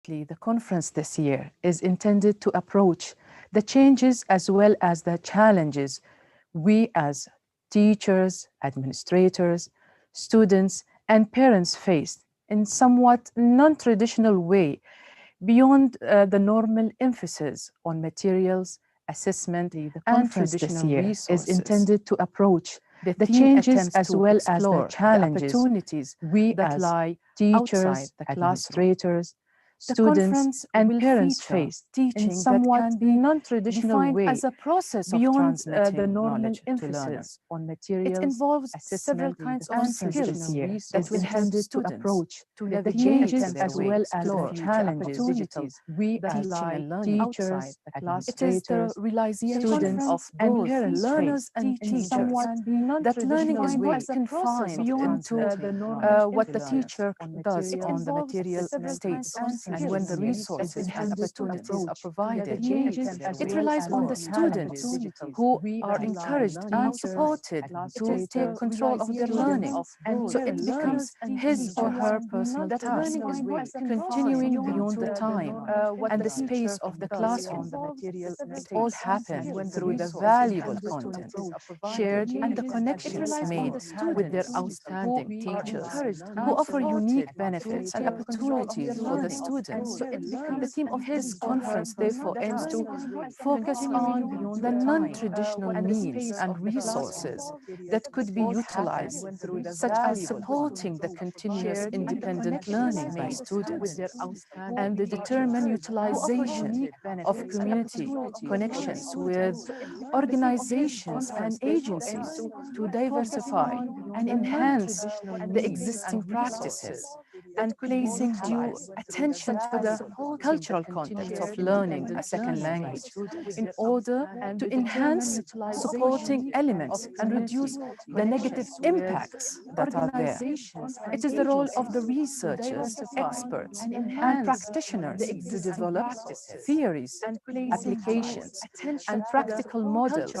The conference this year is intended to approach the changes as well as the challenges we as teachers, administrators, students, and parents faced in somewhat non-traditional way beyond the normal emphasis on materials, assessment, and traditional resources. Is intended to approach the changes as well as the challenges, the opportunities we that as lie teachers, administrators, students, and parents face in somewhat non-traditional way as a process beyond the normal emphasis on materials. It involves several kinds of skills that will help students to approach the changes as well as the challenges we as teachers, administrators, it is the realization of both learners and teachers that learning is not confined into what the teacher does on the material states and when the resources and opportunities are provided. It relies on the students who are encouraged and supported to take control of their learning. So it becomes his or her personal task, continuing beyond the time and the space of the classroom. It all happens through the valuable content shared and the connections made with their outstanding teachers who offer unique benefits and opportunities for the students. The theme of this conference, therefore, aims to focus on the non-traditional means and resources that could be utilized, such as supporting the continuous independent learning by students and the determined utilization of community connections with organizations and agencies to diversify and enhance the existing practices and placing due attention to the cultural context of learning a second language in order to enhance supporting elements and reduce the negative impacts that are there. It is the role of the researchers, experts, and practitioners to develop theories, applications, and practical models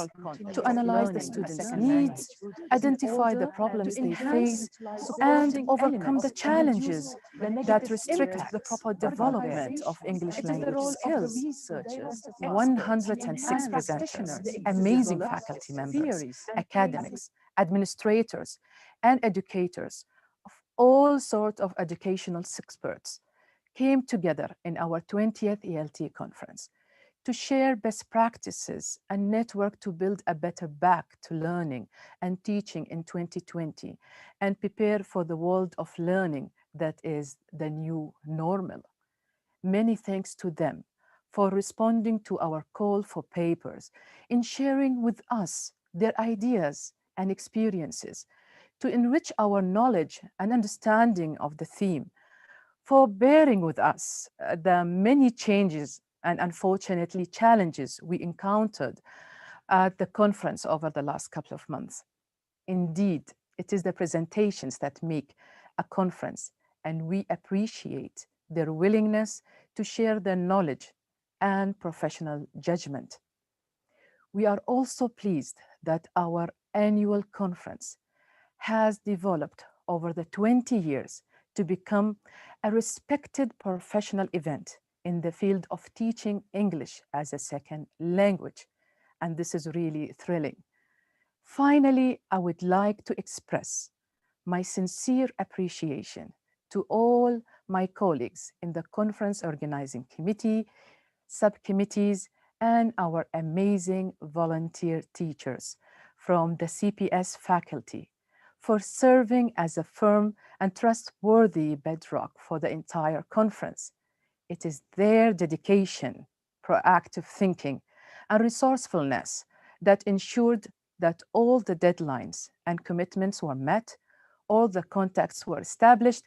to analyze the students' needs, identify the problems they face, and overcome the challenges that restrict the proper development of English language skills. 106 presenters, amazing faculty members, academics, administrators, and educators of all sorts of educational experts came together in our 20th ELT conference to share best practices and network to build a better back to learning and teaching in 2020 and prepare for the world of learning that is the new normal. Many thanks to them for responding to our call for papers, in sharing with us their ideas and experiences to enrich our knowledge and understanding of the theme, for bearing with us the many changes and unfortunately challenges we encountered at the conference over the last couple of months. Indeed, it is the presentations that make a conference, and we appreciate their willingness to share their knowledge and professional judgment. We are also pleased that our annual conference has developed over the 20 years to become a respected professional event in the field of teaching English as a second language. And this is really thrilling. Finally, I would like to express my sincere appreciation to all my colleagues in the conference organizing committee, subcommittees, and our amazing volunteer teachers from the CPS faculty for serving as a firm and trustworthy bedrock for the entire conference. It is their dedication, proactive thinking, and resourcefulness that ensured that all the deadlines and commitments were met, all the contacts were established,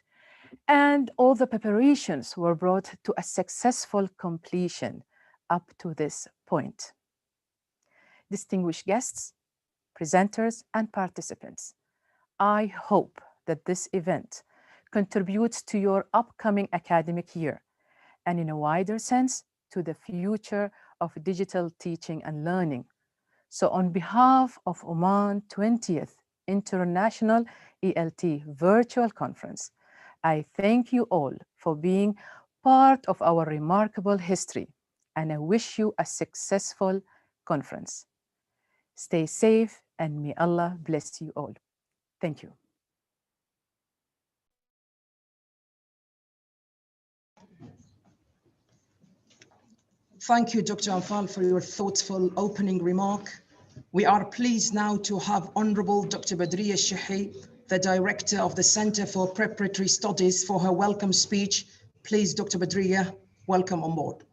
and all the preparations were brought to a successful completion up to this point. Distinguished guests, presenters, and participants, I hope that this event contributes to your upcoming academic year and in a wider sense to the future of digital teaching and learning. So on behalf of Oman 20th International ELT Virtual Conference, I thank you all for being part of our remarkable history, and I wish you a successful conference. Stay safe, and may Allah bless you all. Thank you. Thank you, Dr. Anfal, for your thoughtful opening remark. We are pleased now to have Honorable Dr. Badriya Shahi, the Director of the Center for Preparatory Studies, for her welcome speech. Please, Dr. Badriya, welcome on board.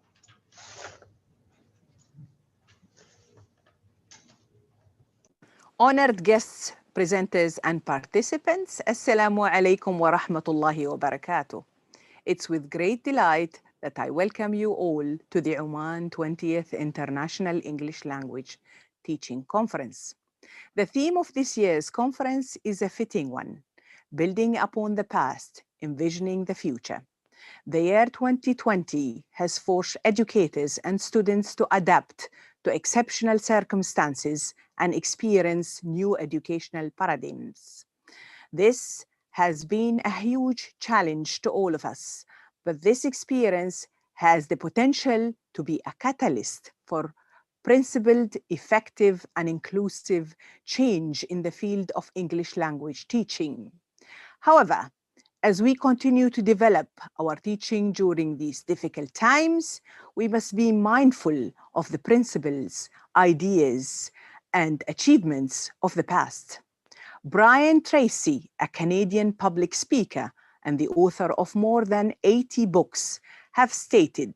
Honored guests, presenters, and participants, Assalamu alaikum wa rahmatullahi wa barakatuh. It's with great delight that I welcome you all to the Oman 20th International English Language Teaching Conference. The theme of this year's conference is a fitting one, building upon the past, envisioning the future. The year 2020 has forced educators and students to adapt to exceptional circumstances and experience new educational paradigms. This has been a huge challenge to all of us, but this experience has the potential to be a catalyst for principled, effective, and inclusive change in the field of English language teaching. However, as we continue to develop our teaching during these difficult times, we must be mindful of the principles, ideas, and achievements of the past. Brian Tracy, a Canadian public speaker and the author of more than 80 books, have stated,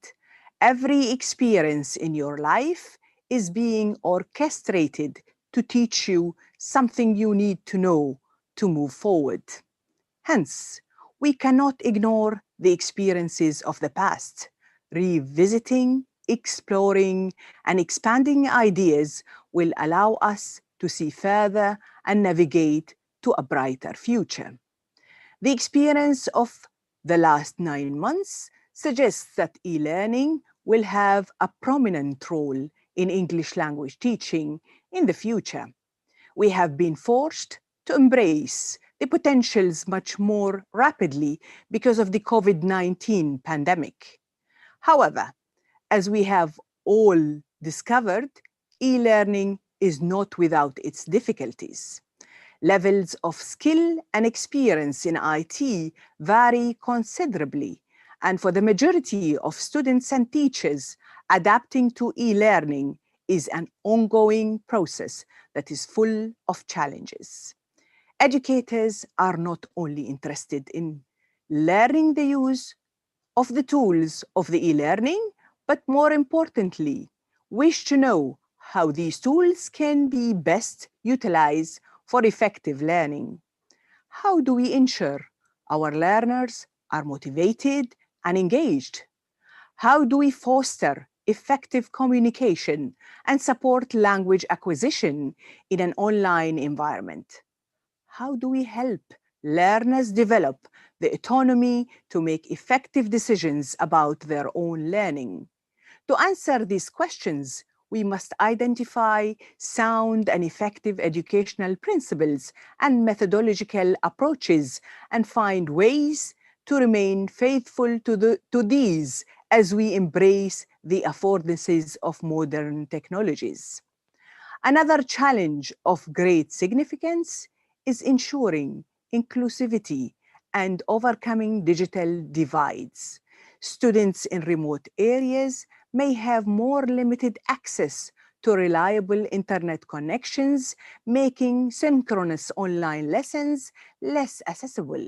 "Every experience in your life is being orchestrated to teach you something you need to know to move forward." Hence, we cannot ignore the experiences of the past. Revisiting, exploring, and expanding ideas will allow us to see further and navigate to a brighter future. The experience of the last 9 months suggests that e-learning will have a prominent role in English language teaching in the future. We have been forced to embrace the potentials much more rapidly because of the COVID-19 pandemic. However, as we have all discovered, e-learning is not without its difficulties. Levels of skill and experience in IT vary considerably, and for the majority of students and teachers, adapting to e-learning is an ongoing process that is full of challenges. Educators are not only interested in learning the use of the tools of the e-learning, but more importantly, wish to know how these tools can be best utilized for effective learning. How do we ensure our learners are motivated and engaged? How do we foster effective communication and support language acquisition in an online environment? How do we help learners develop the autonomy to make effective decisions about their own learning? To answer these questions, we must identify sound and effective educational principles and methodological approaches and find ways to remain faithful to these as we embrace the affordances of modern technologies. Another challenge of great significance is ensuring inclusivity and overcoming digital divides. Students in remote areas may have more limited access to reliable internet connections, making synchronous online lessons less accessible.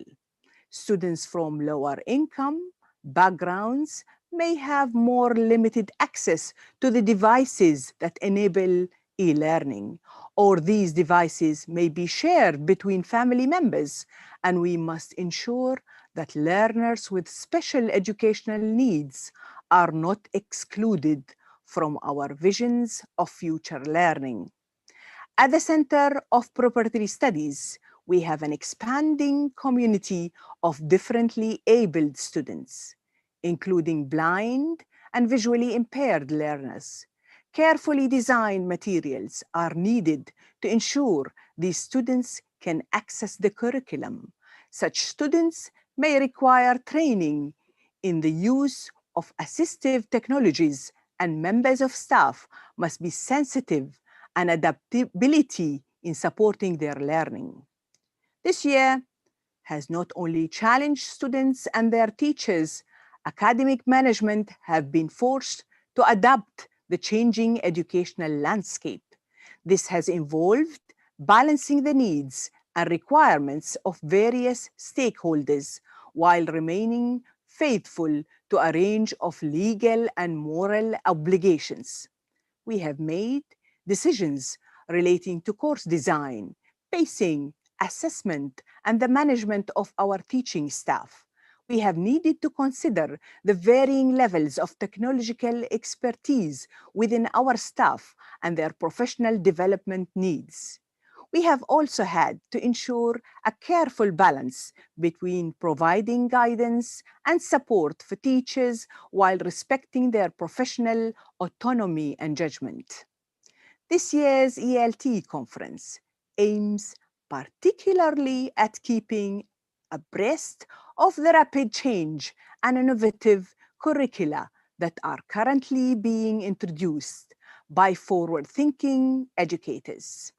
Students from lower income backgrounds may have more limited access to the devices that enable e-learning, or these devices may be shared between family members, and we must ensure that learners with special educational needs are not excluded from our visions of future learning. At the Center of Preparatory Studies, we have an expanding community of differently abled students, including blind and visually impaired learners. Carefully designed materials are needed to ensure these students can access the curriculum. Such students may require training in the use of assistive technologies, and members of staff must be sensitive and adaptability in supporting their learning. This year has not only challenged students and their teachers, academic management have been forced to adapt the changing educational landscape. This has involved balancing the needs and requirements of various stakeholders while remaining faithful to a range of legal and moral obligations. We have made decisions relating to course design, pacing, assessment, and the management of our teaching staff. We have needed to consider the varying levels of technological expertise within our staff and their professional development needs. We have also had to ensure a careful balance between providing guidance and support for teachers while respecting their professional autonomy and judgment. This year's ELT conference aims particularly at keeping abreast of the rapid change and innovative curricula that are currently being introduced by forward-thinking educators.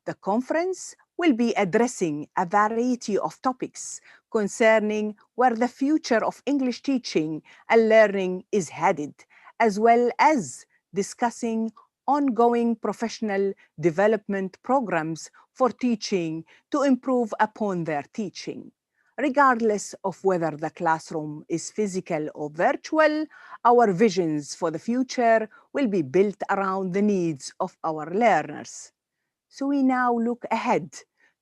The conference will be addressing a variety of topics concerning where the future of English teaching and learning is headed, as well as discussing ongoing professional development programs for teaching to improve upon their teaching. Regardless of whether the classroom is physical or virtual, our visions for the future will be built around the needs of our learners. So we now look ahead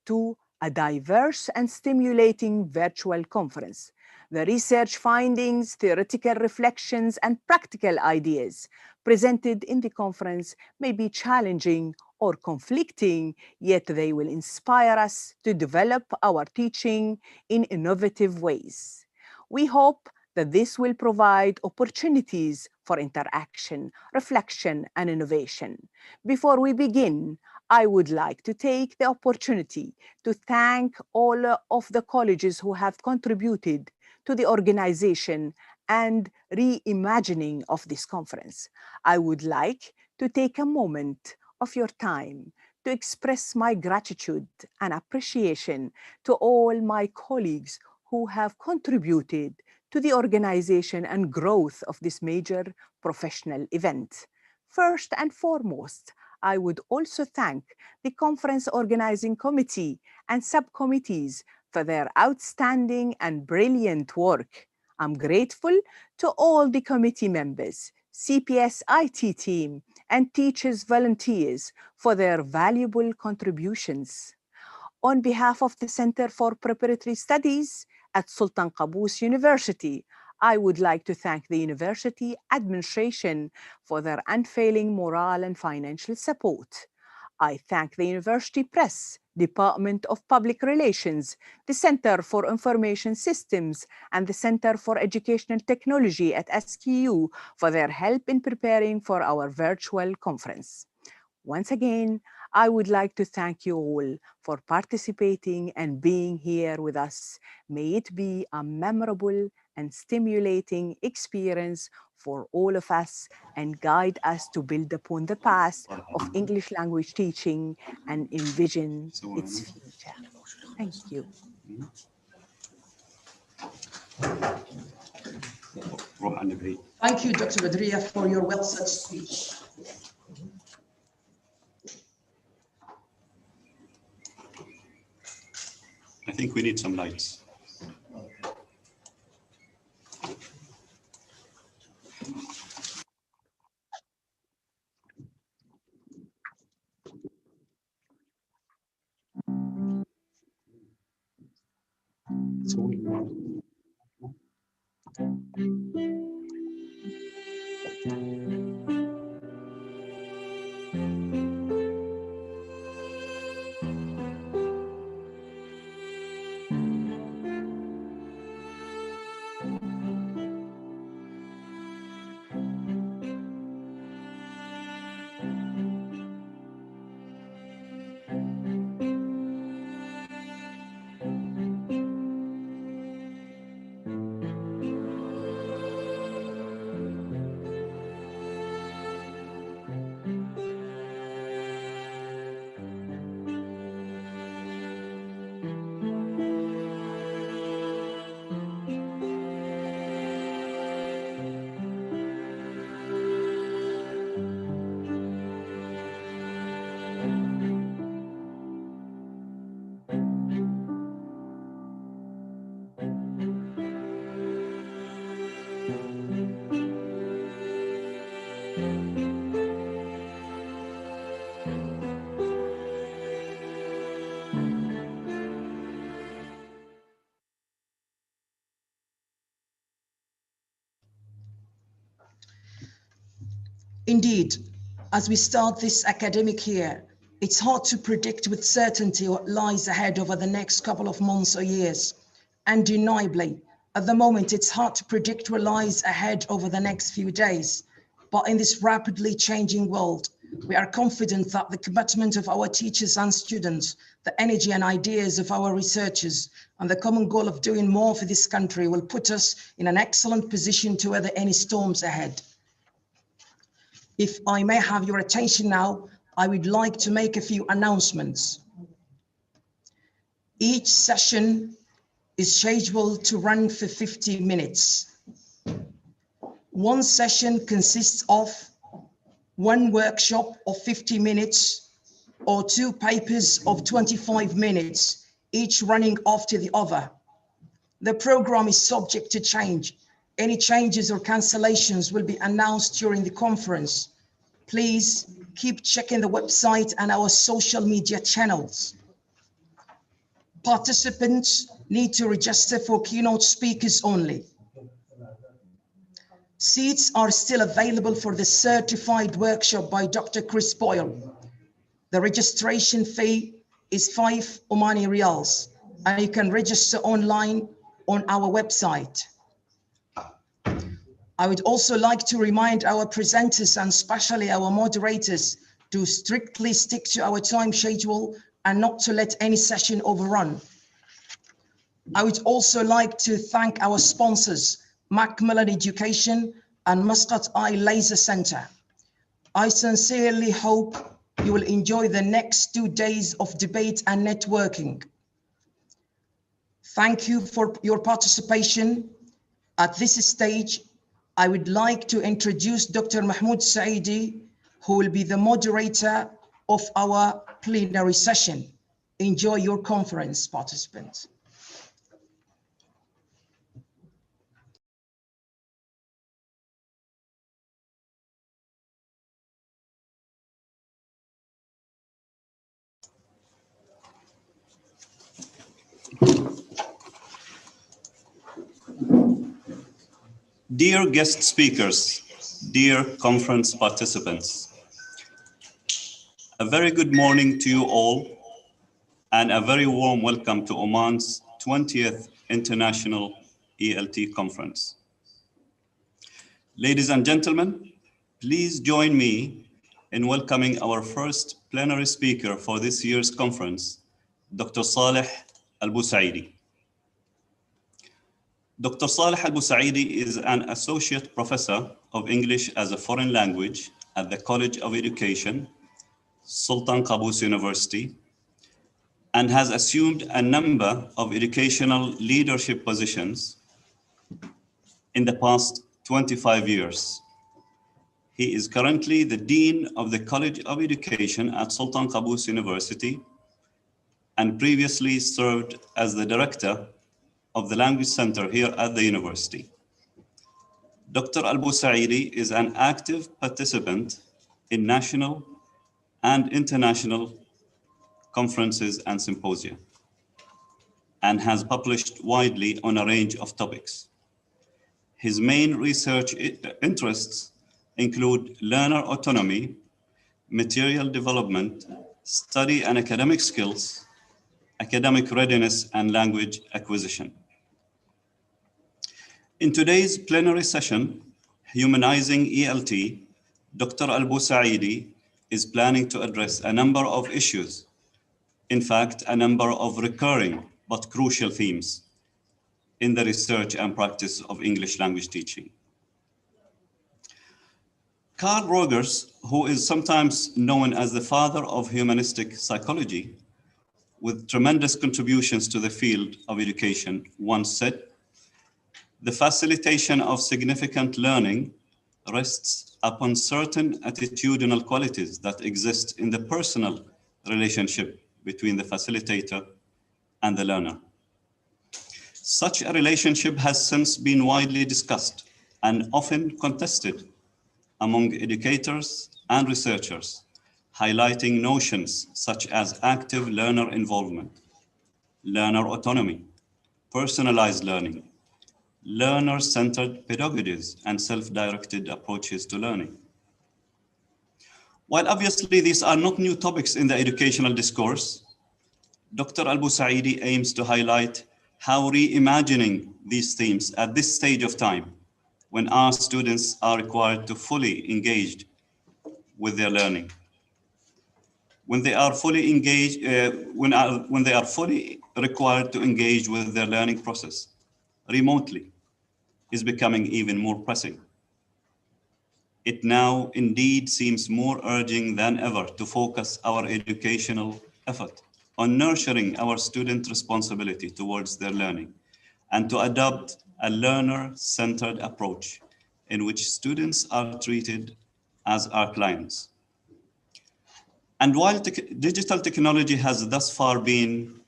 to a diverse and stimulating virtual conference. The research findings, theoretical reflections, and practical ideas presented in the conference may be challenging or conflicting, yet they will inspire us to develop our teaching in innovative ways. We hope that this will provide opportunities for interaction, reflection, and innovation. Before we begin, I would like to take the opportunity to thank all of the colleges who have contributed to the organization and reimagining of this conference. I would like to take a moment of your time to express my gratitude and appreciation to all my colleagues who have contributed to the organization and growth of this major professional event. First and foremost, I would also thank the conference organizing committee and subcommittees for their outstanding and brilliant work. I'm grateful to all the committee members, CPS IT team, and teachers volunteers for their valuable contributions. On behalf of the Center for Preparatory Studies at Sultan Qaboos University, I would like to thank the university administration for their unfailing moral and financial support. I thank the University Press, Department of Public Relations, the Center for Information Systems, and the Center for Educational Technology at SQU for their help in preparing for our virtual conference. Once again, I would like to thank you all for participating and being here with us. May it be a memorable and stimulating experience for all of us and guide us to build upon the past of English language teaching and envision its future. Thank you. Thank you, Dr. Badria, for your well-said speech. I think we need some lights. Indeed, as we start this academic year, it's hard to predict with certainty what lies ahead over the next couple of months or years. Undeniably, at the moment, it's hard to predict what lies ahead over the next few days. But in this rapidly changing world, we are confident that the commitment of our teachers and students, the energy and ideas of our researchers, and the common goal of doing more for this country will put us in an excellent position to weather any storms ahead. If I may have your attention now, I would like to make a few announcements. Each session is scheduled to run for 50 minutes. One session consists of one workshop of 50 minutes or two papers of 25 minutes, each running after the other. The program is subject to change. Any changes or cancellations will be announced during the conference. Please keep checking the website and our social media channels. Participants need to register for keynote speakers only. Seats are still available for the certified workshop by Dr. Chris Boyle. The registration fee is 5 Omani Riyals, and you can register online on our website. I would also like to remind our presenters and especially our moderators to strictly stick to our time schedule and not to let any session overrun. I would also like to thank our sponsors, Macmillan Education and Muscat Eye Laser Center. I sincerely hope you will enjoy the next 2 days of debate and networking. Thank you for your participation. At this stage, I would like to introduce Dr. Mahmoud Saidi, who will be the moderator of our plenary session. Enjoy your conference, participants. Dear guest speakers, dear conference participants, a very good morning to you all and a very warm welcome to Oman's 20th International ELT Conference. Ladies and gentlemen, please join me in welcoming our first plenary speaker for this year's conference, Dr. Saleh Al-Busaidi. Dr. Saleh Al-Busaidi is an associate professor of English as a foreign language at the College of Education, Sultan Qaboos University, and has assumed a number of educational leadership positions in the past 25 years. He is currently the Dean of the College of Education at Sultan Qaboos University and previously served as the Director of the Language Center here at the university. Dr. Al-Busaidi is an active participant in national and international conferences and symposia, and has published widely on a range of topics. His main research interests include learner autonomy, material development, study and academic skills, academic readiness, and language acquisition. In today's plenary session, Humanizing ELT, Dr. Al-Busaidi is planning to address a number of issues. In fact, a number of recurring but crucial themes in the research and practice of English language teaching. Carl Rogers, who is sometimes known as the father of humanistic psychology, with tremendous contributions to the field of education, once said, "The facilitation of significant learning rests upon certain attitudinal qualities that exist in the personal relationship between the facilitator and the learner." Such a relationship has since been widely discussed and often contested among educators and researchers, highlighting notions such as active learner involvement, learner autonomy, personalized learning, learner-centered pedagogies, and self-directed approaches to learning. While obviously these are not new topics in the educational discourse, Dr. Al-Busaidi aims to highlight how reimagining these themes at this stage of time, when our students are required to fully engage with their learning. When they are fully engaged, when they are fully required to engage with their learning process remotely, is becoming even more pressing. It now indeed seems more urgent than ever to focus our educational effort on nurturing our student responsibility towards their learning and to adopt a learner-centered approach in which students are treated as our clients. And while digital technology has thus far been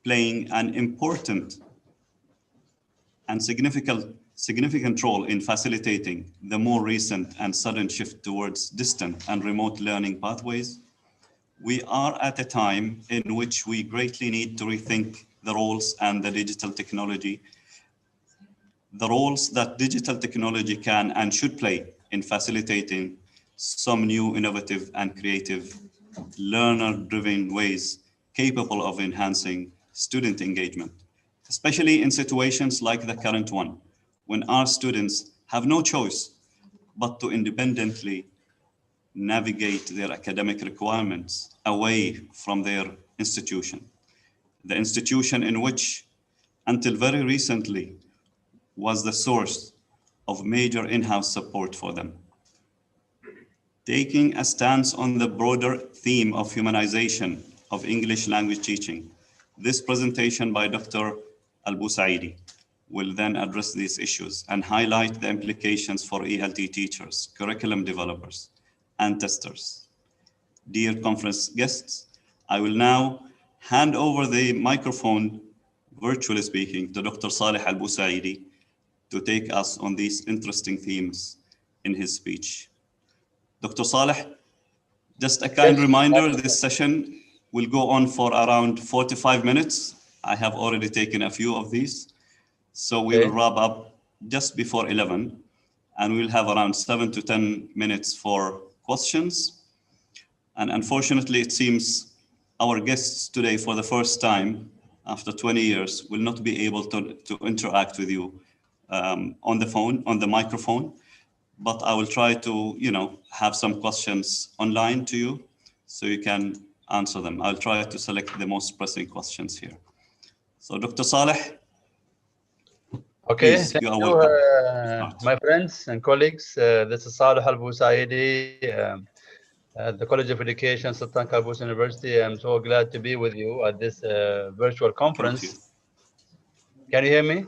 playing an important and significant role in facilitating the more recent and sudden shift towards distant and remote learning pathways, we are at a time in which we greatly need to rethink the roles that digital technology can and should play in facilitating some new innovative and creative learner-driven ways capable of enhancing student engagement, especially in situations like the current one, when our students have no choice but to independently navigate their academic requirements away from their institution, the institution in which, until very recently, was the source of major in-house support for them. Taking a stance on the broader theme of humanization of English language teaching, this presentation by Dr. Al-Busaidi will then address these issues and highlight the implications for ELT teachers, curriculum developers, and testers. Dear conference guests, I will now hand over the microphone, virtually speaking, to Dr. Saleh Al-Busaidi to take us on these interesting themes in his speech. Dr. Saleh, just a kind reminder, this session will go on for around 45 minutes. I have already taken a few of these. So we will wrap up just before 11, and we'll have around 7 to 10 minutes for questions. And unfortunately, it seems our guests today, for the first time after 20 years, will not be able to interact with you on the phone, on the microphone. But I will try to, have some questions online to you so you can answer them. I'll try to select the most pressing questions here. So Dr. Saleh, okay, please, thank you are you, welcome. my friends and colleagues. This is Saleh Al-Busaidi at the College of Education, Sultan Qaboos University. I'm so glad to be with you at this virtual conference. Can you hear me?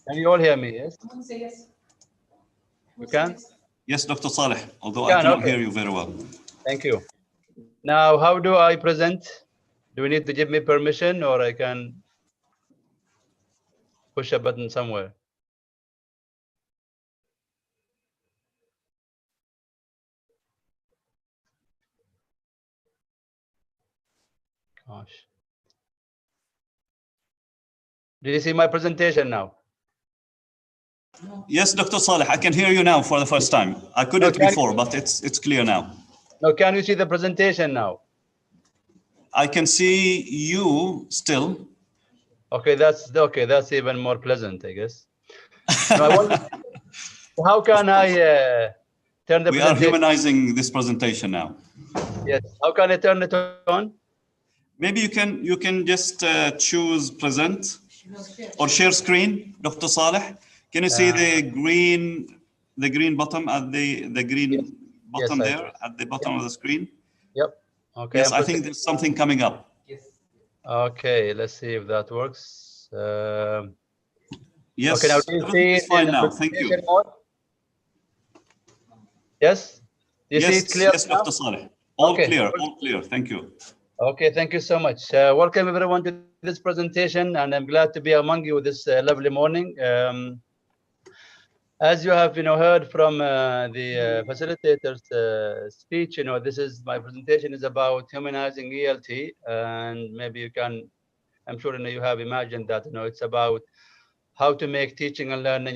Can you all hear me? Yes? You can? Yes, Dr. Saleh, although I cannot hear you very well. Thank you. Now, how do I present? Do we need to give me permission, or I can push a button somewhere? Gosh. Do you see my presentation now? Yes, Dr. Saleh, I can hear you now for the first time. I couldn't before, but it's clear now. No, can you see the presentation now? I can see you still. Okay, that's even more pleasant, I guess. No, how can I turn the presentation? We are humanizing this presentation now. Yes. How can I turn it on? Maybe you can just choose present or share screen, Dr. Saleh. Can you see the green button at the green button there at the bottom of the screen? Yep. Okay. Yes, I think there's something coming up. Okay, let's see if that works. Yes, okay, now do you see it's fine now. Thank you. Mode? Yes? Do you see it clear? Yes, Dr. Saleh. All clear, all clear. Thank you. Okay, thank you so much. Welcome everyone to this presentation, and I'm glad to be among you this lovely morning. As you have heard from the facilitator's speech, this is my presentation is about humanizing ELT, and maybe you can, I'm sure you have imagined that it's about how to make teaching and learning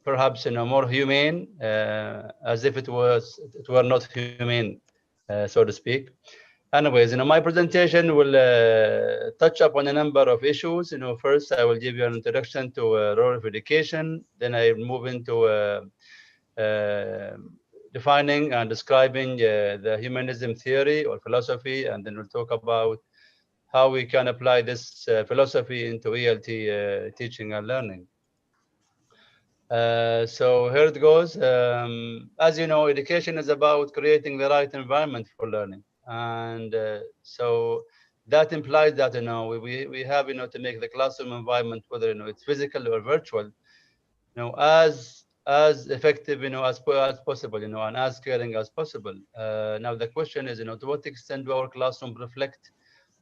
perhaps more humane, as if it were not humane, so to speak. Anyways, my presentation will touch upon a number of issues. First I will give you an introduction to role of education. Then I will move into defining and describing the humanism theory or philosophy, and then we'll talk about how we can apply this philosophy into ELT teaching and learning. So here it goes. As you know, education is about creating the right environment for learning, and so that implies that we have to make the classroom environment, whether it's physical or virtual, as effective as possible, and as caring as possible. Now the question is, to what extent do our classroom reflect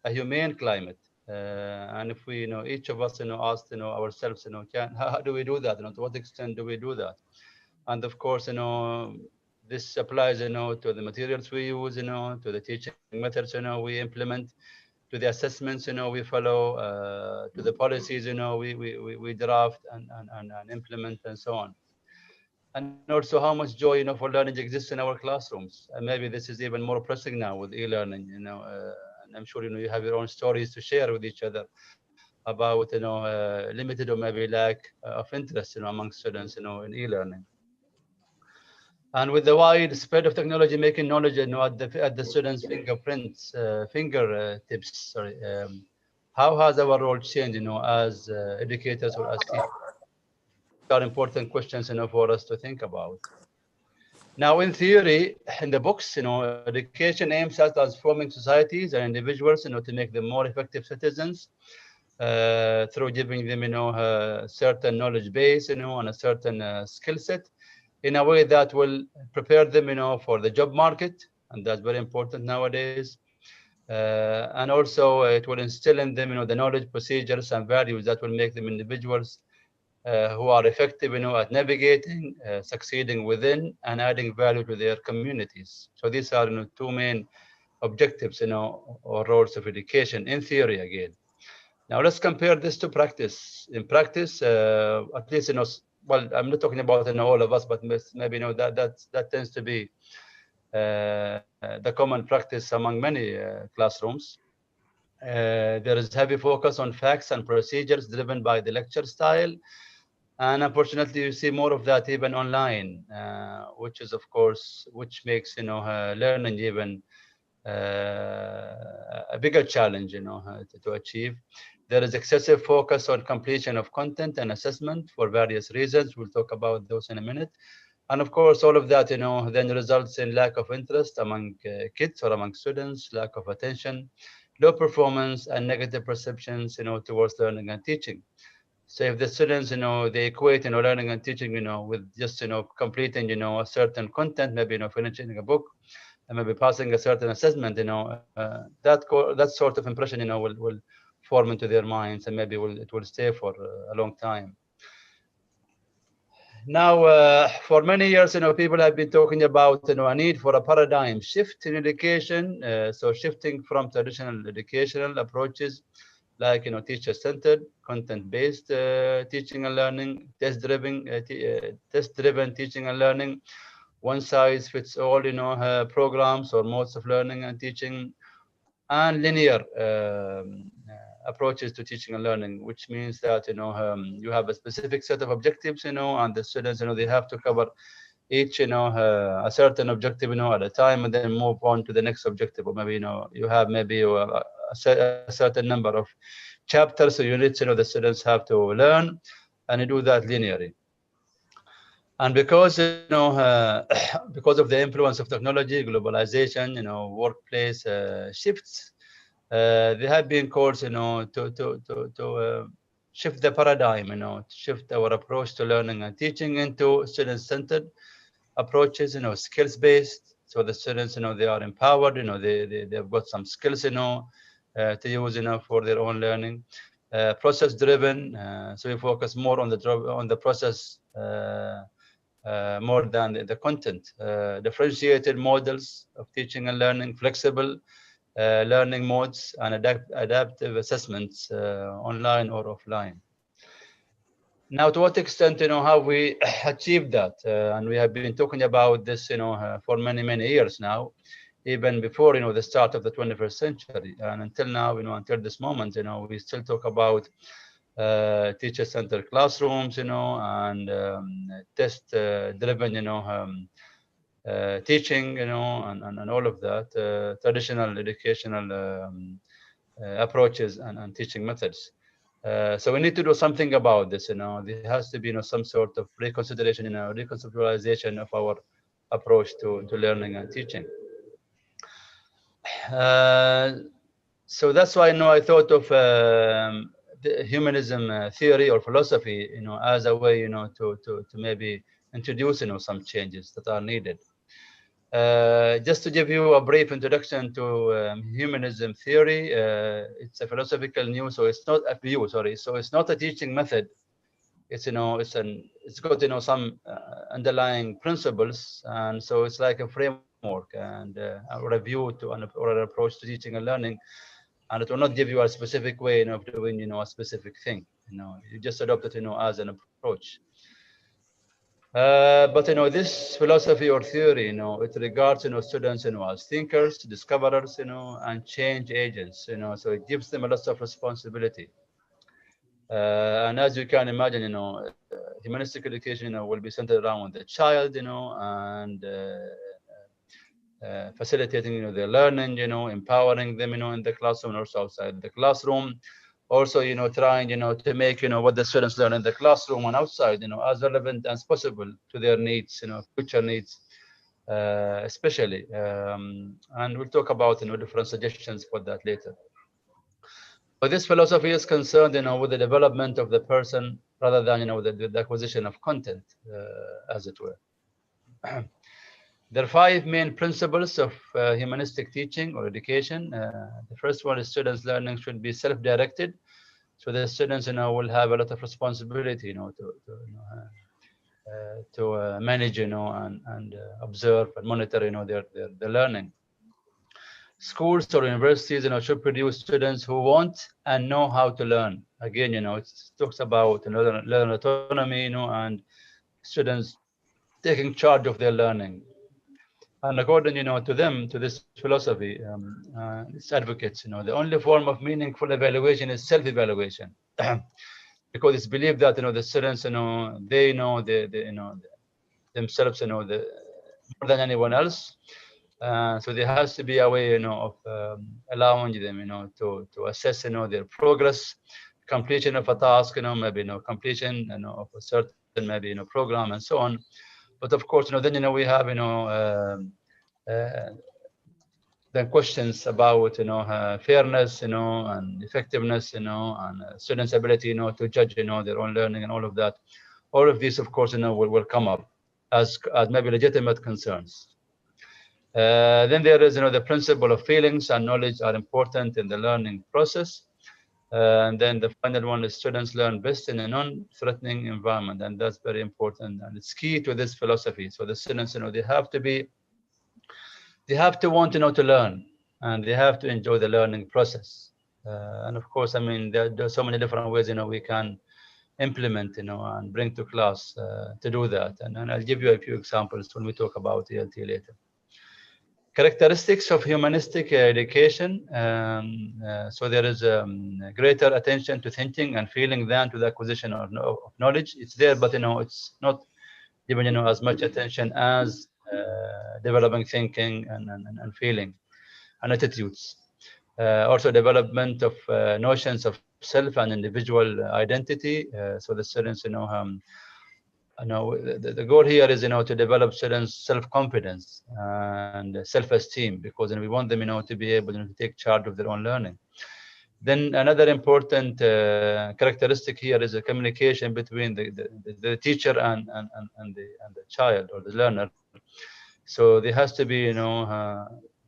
a humane climate? And if we, each of us, asked, ourselves, how do we do that? To what extent do we do that? And of course, this applies, to the materials we use, to the teaching methods, we implement, to the assessments, we follow, to the policies, we draft and implement, and so on. And also how much joy, for learning exists in our classrooms. And maybe this is even more pressing now with e-learning, and I'm sure, you have your own stories to share with each other about, limited or maybe lack of interest, among students, in e-learning. And with the wide spread of technology making knowledge, at the students' fingerprints, fingertips, sorry, how has our role changed, as educators or as teachers? Are important questions, for us to think about. Now, in theory, in the books, education aims at transforming societies and individuals, to make them more effective citizens through giving them, a certain knowledge base, and a certain skill set, in a way that will prepare them, for the job market, and that's very important nowadays. And also, it will instill in them, the knowledge, procedures, and values that will make them individuals who are effective, at navigating, succeeding within, and adding value to their communities. So these are, two main objectives, or roles of education in theory again. Now let's compare this to practice. In practice, at least, well, I'm not talking about all of us, but maybe that tends to be the common practice among many classrooms. There is heavy focus on facts and procedures driven by the lecture style. And unfortunately, you see more of that even online, which is, of course, which makes, learning even a bigger challenge, to achieve. There is excessive focus on completion of content and assessment for various reasons. We'll talk about those in a minute. And of course, all of that, then results in lack of interest among kids or among students, lack of attention, low performance, and negative perceptions, towards learning and teaching. So if the students, they equate, learning and teaching, with just, completing, a certain content, maybe, finishing a book, and maybe passing a certain assessment, that sort of impression, will form into their minds, and maybe it will stay for a long time. Now, for many years, people have been talking about, a need for a paradigm shift in education. So shifting from traditional educational approaches, like, teacher-centered, content-based teaching and learning, test-driven teaching and learning, one-size-fits-all, programs or modes of learning and teaching, and linear approaches to teaching and learning, which means that, you have a specific set of objectives, and the students, they have to cover each, a certain objective, at a time, and then move on to the next objective. Or maybe, you have maybe a certain number of chapters or units, the students have to learn, and you do that linearly. And because, because of the influence of technology, globalization, workplace shifts, there have been calls, to shift the paradigm, to shift our approach to learning and teaching into student-centered approaches, skills-based. So the students, they are empowered, they've got some skills, to use, for their own learning. Process-driven, so we focus more on the process more than the content. Differentiated models of teaching and learning, flexible learning modes, and adaptive assessments, online or offline. Now, to what extent, have we achieved that? And we have been talking about this, for many, many years now, even before, the start of the 21st century. And until now, until this moment, we still talk about teacher-centered classrooms, and test-driven, teaching, and all of that, traditional educational approaches and teaching methods. So we need to do something about this. There has to be, some sort of reconsideration, reconceptualization of our approach to learning and teaching. So that's why, I thought of the humanism theory or philosophy, as a way, to maybe introduce, some changes that are needed. Just to give you a brief introduction to humanism theory, it's a philosophical view, so it's not a view, sorry. So it's not a teaching method. It's it's got some underlying principles, and so it's like a framework and or a view to or an approach to teaching and learning, and it will not give you a specific way of doing a specific thing. You just adopt it as an approach. But this philosophy or theory, it regards students as thinkers, discoverers, and change agents. So it gives them a lot of responsibility. And as you can imagine, humanistic education, will be centered around the child, and facilitating, their learning, empowering them, in the classroom and also outside the classroom. Also, trying, to make, what the students learn in the classroom and outside, as relevant as possible to their needs, future needs, especially. And we'll talk about, different suggestions for that later. But this philosophy is concerned, with the development of the person rather than, with the acquisition of content, as it were. There are 5 main principles of humanistic teaching or education. The first one is students' learning should be self-directed. So the students, will have a lot of responsibility, to manage, and observe and monitor, their learning. Schools or universities, should produce students who want and know how to learn. Again, it talks about learner autonomy, and students taking charge of their learning. And according, to them, to this philosophy, its advocates, the only form of meaningful evaluation is self-evaluation, because it's believed that the students, they know themselves, more than anyone else. So there has to be a way, of allowing them, to assess, their progress, completion of a task, maybe, completion, of a certain, maybe, program and so on. But of course, then, we have, then questions about, fairness, and effectiveness, and students' ability, to judge, their own learning and all of that. All of these, of course, will come up as maybe legitimate concerns. Then there is, the principle of feelings and knowledge are important in the learning process. And then the final one is students learn best in a non-threatening environment, and that's very important, and it's key to this philosophy. So the students, they have to want, to learn, and they have to enjoy the learning process. And of course, I mean, there are so many different ways, we can implement, and bring to class to do that. And I'll give you a few examples when we talk about ELT later. Characteristics of humanistic education. So there is greater attention to thinking and feeling than to the acquisition of knowledge. It's there, but it's not given as much attention as developing thinking and feeling and attitudes. Also development of notions of self and individual identity. So the students, the goal here is, to develop students' self-confidence and self-esteem, because we want them, to be able to take charge of their own learning. Then another important characteristic here is a communication between the teacher and the child or the learner. So there has to be,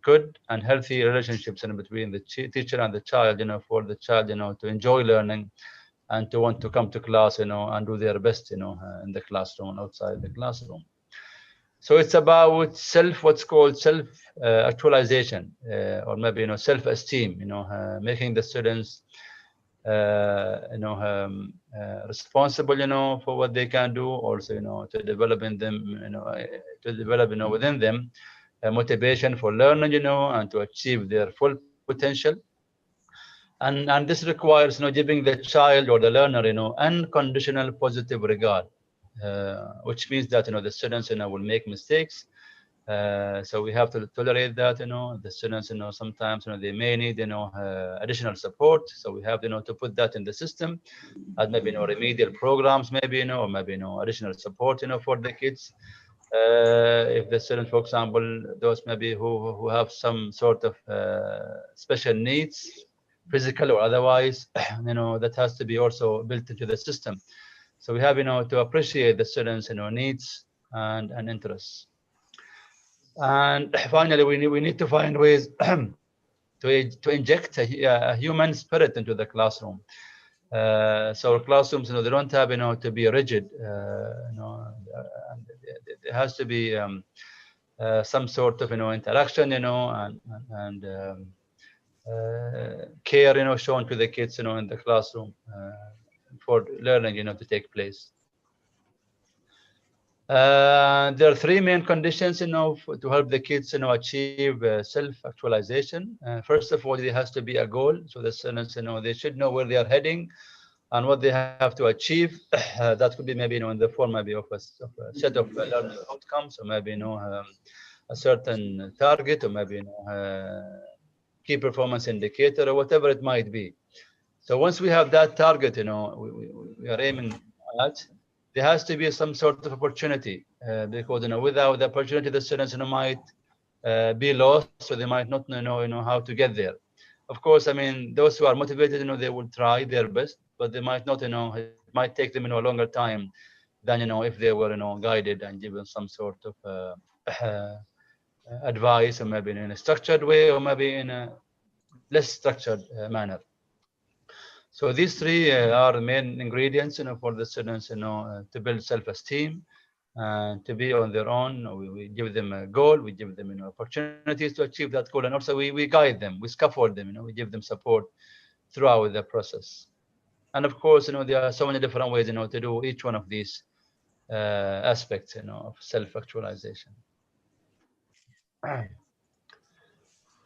good and healthy relationships between the teacher and the child, for the child, to enjoy learning and to want to come to class, and do their best, in the classroom and outside the classroom. So it's about what's called self-actualization, or maybe, self-esteem, making the students responsible, for what they can do. Also, to develop in them, to develop, within them motivation for learning, and to achieve their full potential. And this requires, giving the child or the learner, unconditional positive regard, which means that, the students, will make mistakes. So we have to tolerate that, the students, sometimes, they may need, additional support. So we have, to put that in the system as maybe, remedial programs, maybe, or maybe, additional support, for the kids. If the students, for example, those maybe who have some sort of special needs, physical or otherwise, that has to be also built into the system. So we have, to appreciate the students, needs and interests. And finally, we need to find ways to inject a human spirit into the classroom. So classrooms, they don't have, to be rigid. There has to be some sort of, interaction, and care, shown to the kids, in the classroom for learning, to take place. There are three main conditions, to help the kids, achieve self-actualization. First of all, there has to be a goal. So the students, they should know where they are heading and what they have to achieve. That could be maybe, in the form maybe of a set of learning outcomes, or maybe, a certain target, or maybe, key performance indicator, or whatever it might be. So once we have that target, we are aiming at, there has to be some sort of opportunity, because, without the opportunity, the students, might be lost, so they might not know how to get there. Of course, I mean, those who are motivated, they will try their best, but they might not, it might take them, a longer time than, if they were, guided and given some sort of advice, or maybe in a structured way, or maybe in a less structured manner. So these three are the main ingredients, for the students, to build self-esteem and to be on their own. We give them a goal, we give them, opportunities to achieve that goal, and also we guide them, we scaffold them, we give them support throughout the process. And of course, there are so many different ways, to do each one of these aspects, of self-actualization.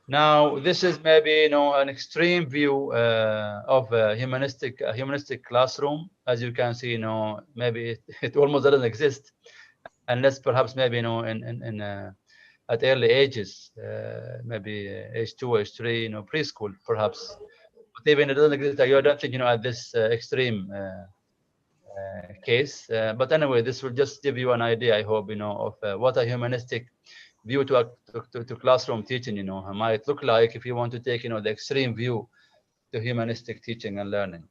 Now, this is maybe, an extreme view of a humanistic classroom. As you can see, maybe it almost doesn't exist, unless perhaps maybe, at early ages, maybe age 2, age 3, preschool, perhaps. But even it doesn't exist, I don't think, at this extreme case. But anyway, this will just give you an idea, I hope, of what a humanistic view to classroom teaching, might look like, if you want to take, the extreme view to humanistic teaching and learning.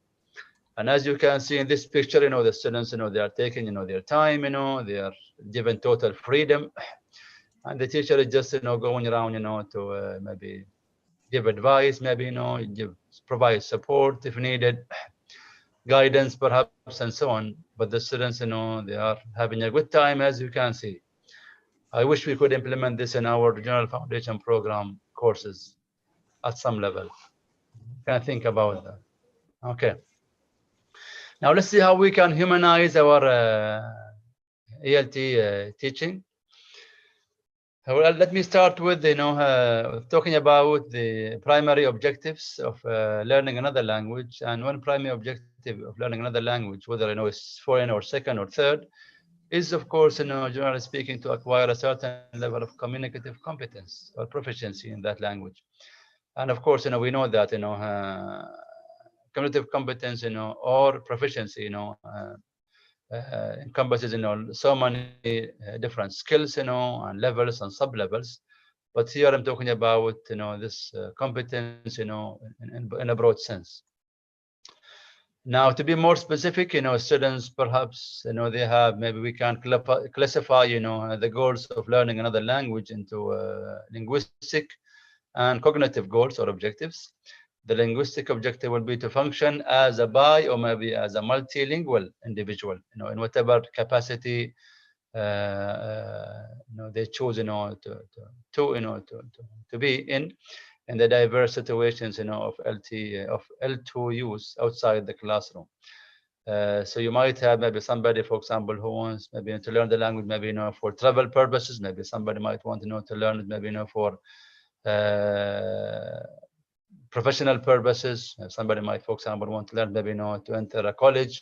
And as you can see in this picture, the students, they are taking, their time, they are given total freedom, and the teacher is just, going around, to maybe give advice, maybe, provide support if needed, guidance perhaps, and so on. But the students, they are having a good time, as you can see. I wish we could implement this in our general foundation program courses at some level. Can think about that. Okay. Now let's see how we can humanize our ELT teaching. Well, let me start with, talking about the primary objectives of learning another language. And one primary objective of learning another language, whether it's foreign or second or third, is, of course, generally speaking, to acquire a certain level of communicative competence or proficiency in that language. And of course, we know that, cognitive competence, or proficiency, encompasses, so many different skills, and levels and sub-levels. But here I'm talking about, this competence, in a broad sense. Now, to be more specific, students perhaps, they have, maybe we can classify, the goals of learning another language into linguistic and cognitive goals or objectives. The linguistic objective will be to function as a bi or maybe as a multilingual individual, in whatever capacity they choose, to be in. in the diverse situations, of L2 use outside the classroom. So you might have maybe somebody, for example, who wants maybe to learn the language, maybe for travel purposes. Maybe somebody might want to learn it, maybe for professional purposes. Somebody might, for example, want to learn maybe to enter a college,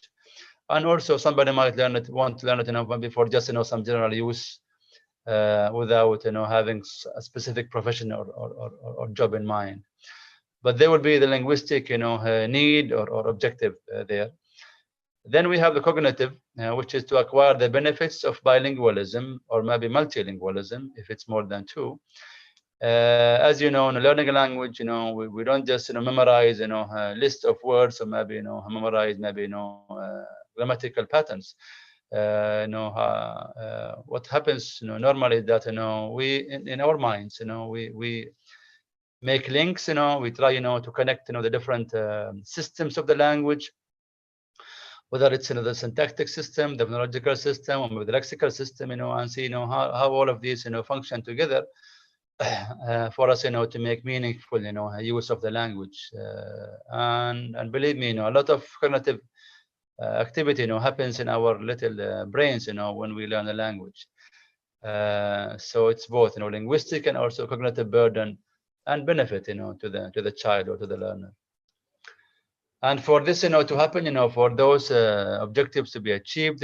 and also somebody might want to learn it maybe for just some general use without having a specific profession or job in mind. But there will be the linguistic need or objective there. Then we have the cognitive, which is to acquire the benefits of bilingualism or maybe multilingualism if it's more than two. As you know, in learning a language, we don't just memorize a list of words or maybe memorize maybe grammatical patterns. What happens normally is that we in our minds we make links, we try to connect the different systems of the language, whether it's the syntactic system, the phonological system, or the lexical system, and see how all of these function together for us to make meaningful use of the language. And believe me, a lot of cognitive activity happens in our little brains when we learn the language. So it's both linguistic and also cognitive burden and benefit to the child or to the learner. And for this to happen, for those objectives to be achieved,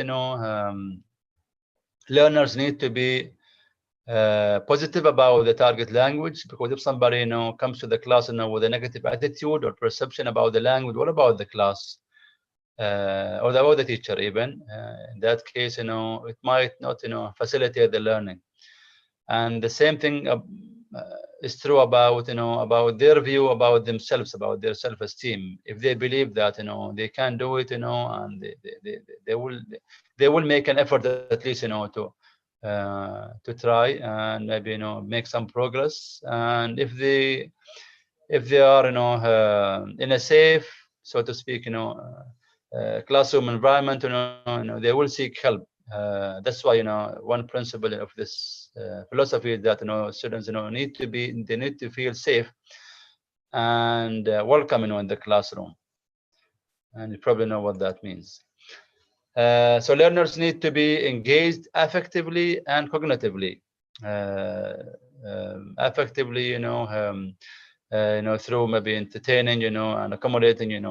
learners need to be positive about the target language, because if somebody comes to the class with a negative attitude or perception about the language, what about the class or about the teacher even, in that case it might not facilitate the learning. And the same thing is true about about their view about themselves, about their self-esteem. If they believe that they can do it, and they will make an effort at least to try and maybe make some progress. And if they are in a safe, so to speak, classroom environment, they will seek help. That's why one principle of this philosophy is that students need to feel safe and welcome in the classroom, and you probably know what that means. So learners need to be engaged affectively and cognitively. Affectively, through maybe entertaining, and accommodating,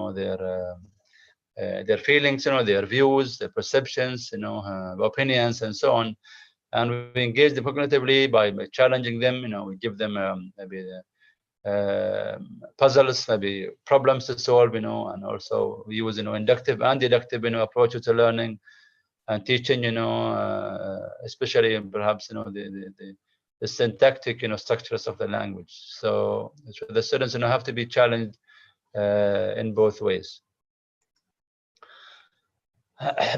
their feelings, their views, their perceptions, opinions, and so on. And we engage them cognitively by challenging them. We give them maybe puzzles, maybe problems to solve, and also we use inductive and deductive approaches to learning and teaching, especially perhaps the syntactic structures of the language. So the students have to be challenged in both ways.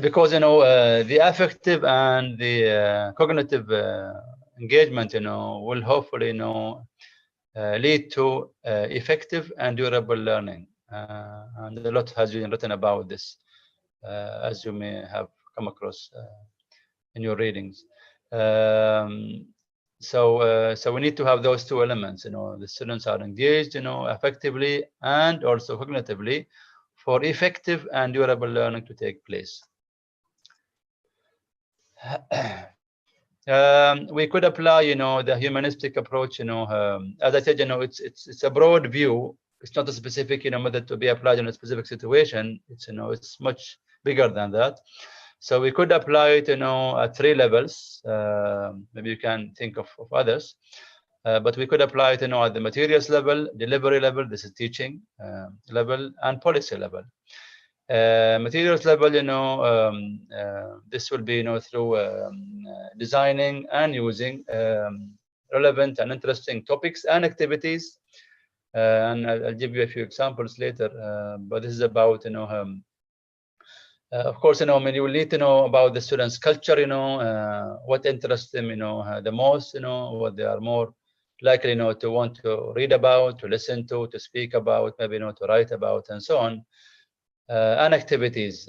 Because the affective and the cognitive engagement will hopefully lead to effective and durable learning, and a lot has been written about this, as you may have come across in your readings. So we need to have those two elements. The students are engaged effectively and also cognitively for effective and durable learning to take place. We could apply the humanistic approach. As I said, it's a broad view. It's not a specific method to be applied in a specific situation. It's much bigger than that. So we could apply it at 3 levels. Maybe you can think of others, but we could apply it at the materials level, delivery level, this is teaching level, and policy level. Materials level, this will be through designing and using relevant and interesting topics and activities, and I'll give you a few examples later, but this is about of course, you will need to know about the students' culture, what interests them, the most, what they are more likely, to want to read about, to listen to speak about, maybe, to write about, and so on, and activities.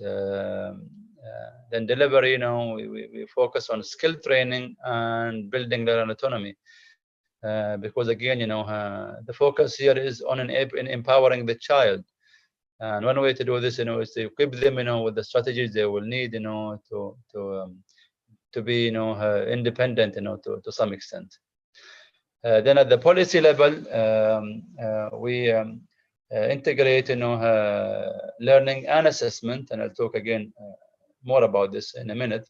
Then delivery, we focus on skill training and building their autonomy. because again, the focus here is on in empowering the child. And one way to do this, is to equip them, with the strategies they will need, to be, independent, to some extent. Then at the policy level, we integrate, learning and assessment, and I'll talk again more about this in a minute.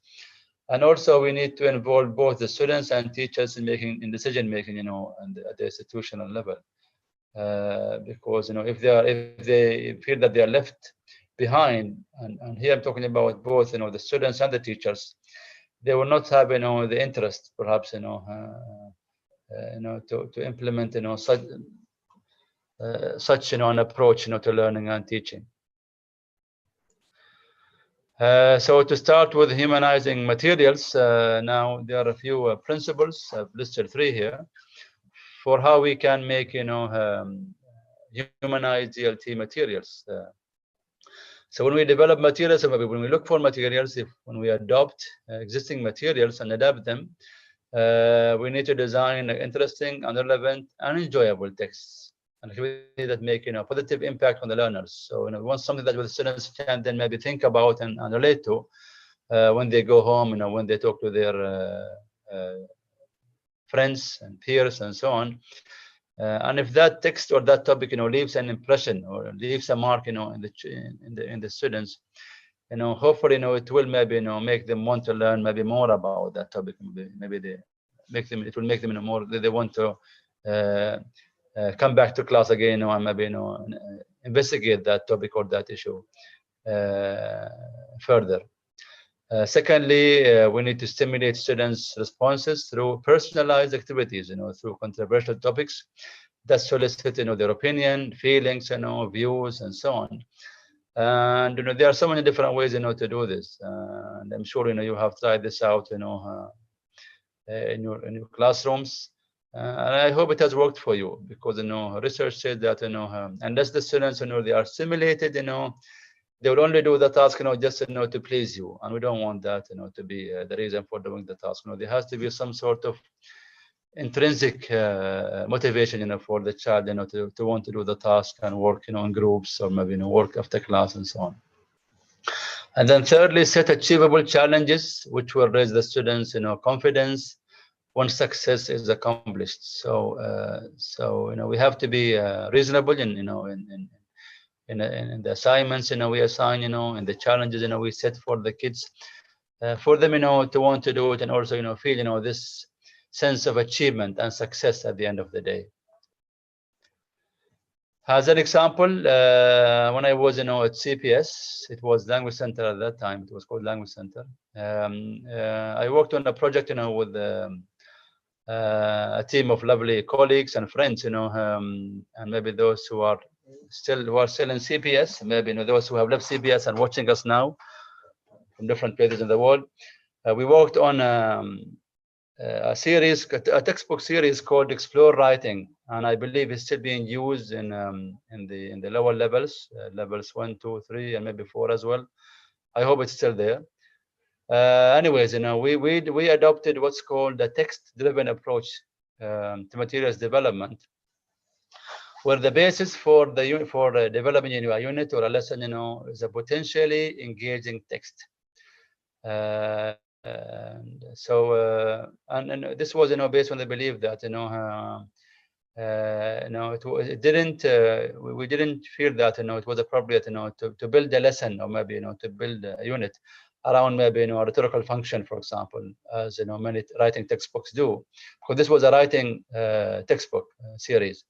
And also, we need to involve both the students and teachers in decision making, at the institutional level, because if they feel that they are left behind, and here I'm talking about both, the students and the teachers, they will not have, the interest, perhaps, to implement, such an approach, to learning and teaching. So to start with humanizing materials, now there are a few principles. I've listed 3 here for how we can make, humanized ELT materials. So when we develop materials, or maybe when we look for materials, when we adopt existing materials and adapt them, we need to design interesting and relevant and enjoyable texts, and activities that make, positive impact on the learners. So, we want something that the students can then maybe think about and relate to when they go home, when they talk to their friends and peers and so on. And if that text or that topic, leaves an impression or leaves a mark, in the students, hopefully, it will maybe, make them want to learn maybe more about that topic. Maybe it will make them, more, they want to come back to class again, and maybe, investigate that topic or that issue further. Secondly, we need to stimulate students' responses through personalized activities, through controversial topics that solicit, their opinion, feelings, views, and so on. And there are so many different ways, to do this. And I'm sure, you have tried this out, in your classrooms. And I hope it has worked for you, because research said that unless the students, they are stimulated, they will only do the task, just to please you, and we don't want that, to be the reason for doing the task. There has to be some sort of intrinsic motivation, for the child, to want to do the task and work, in groups, or maybe, work after class and so on. And then thirdly, set achievable challenges which will raise the students, confidence once success is accomplished. So, we have to be reasonable in the assignments, we assign, and the challenges, we set for the kids, for them, to want to do it, and also, feel, this sense of achievement and success at the end of the day. As an example, when I was, at CPS, it was Language Center at that time. It was called Language Center. I worked on a project, with a team of lovely colleagues and friends, and maybe those who are still in CPS, maybe, those who have left CPS and watching us now from different places in the world. We worked on a textbook series called Explore Writing, and I believe it's still being used in the lower levels, levels 1, 2, 3, and maybe 4 as well. I hope it's still there. Anyways, we adopted what's called a text-driven approach to materials development, where the basis for developing a unit or a lesson, is a potentially engaging text. And this was, based on the belief that, we didn't feel that, it was appropriate, to build a lesson, or maybe, to build a unit around maybe, a rhetorical function, for example, as many writing textbooks do, because this was a writing textbook series.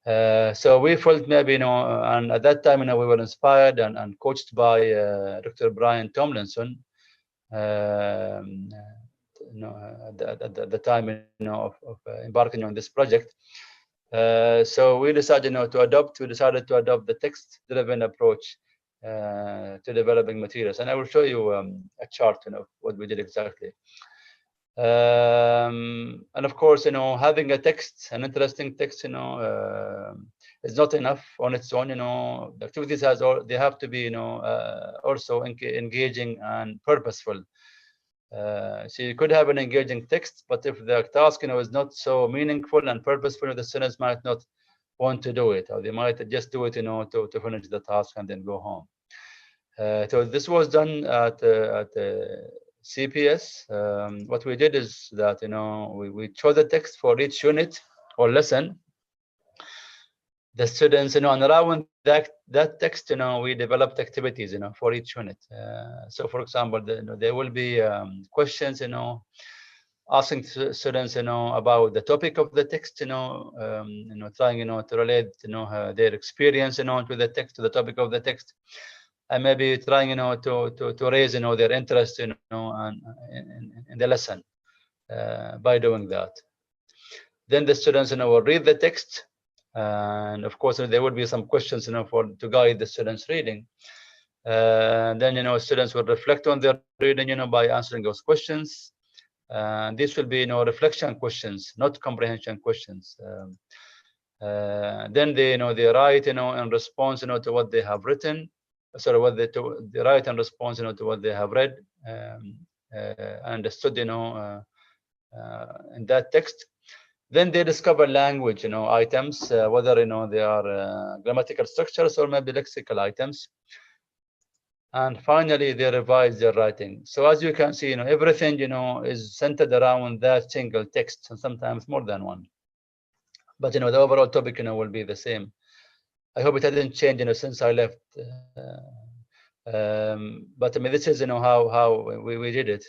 So we felt maybe, and at that time, we were inspired and coached by Dr. Brian Tomlinson, at the time, of embarking on this project. So we decided, to adopt the text-driven approach to developing materials, and I will show you a chart, of what we did exactly. And of course, having a text, an interesting text, is not enough on its own. The activities they have to be, also engaging and purposeful. So you could have an engaging text, but if the task, is not so meaningful and purposeful, the students might not want to do it, or they might just do it, to finish the task and then go home. So this was done at CPS. What we did is that, we chose the text for each unit or lesson. The students, and around that text, we developed activities, for each unit. So, for example, there will be questions, asking students, about the topic of the text, trying, to relate, their experience, to the text, to the topic of the text, and maybe trying, to raise, their interest, in the lesson by doing that. Then the students, will read the text, and of course there will be some questions, to guide the students reading. Then, students will reflect on their reading, by answering those questions. These will be, reflection questions, not comprehension questions. Then they write, in response, to what they have written. Sorry, they write in response, to what they have read, understood, in that text. Then they discover language, items, whether, they are grammatical structures or maybe lexical items. And finally, they revise their writing. So as you can see, everything, is centered around that single text, and sometimes more than one. But, the overall topic, will be the same. I hope it hasn't changed, since I left. But I mean, this is, how we did it.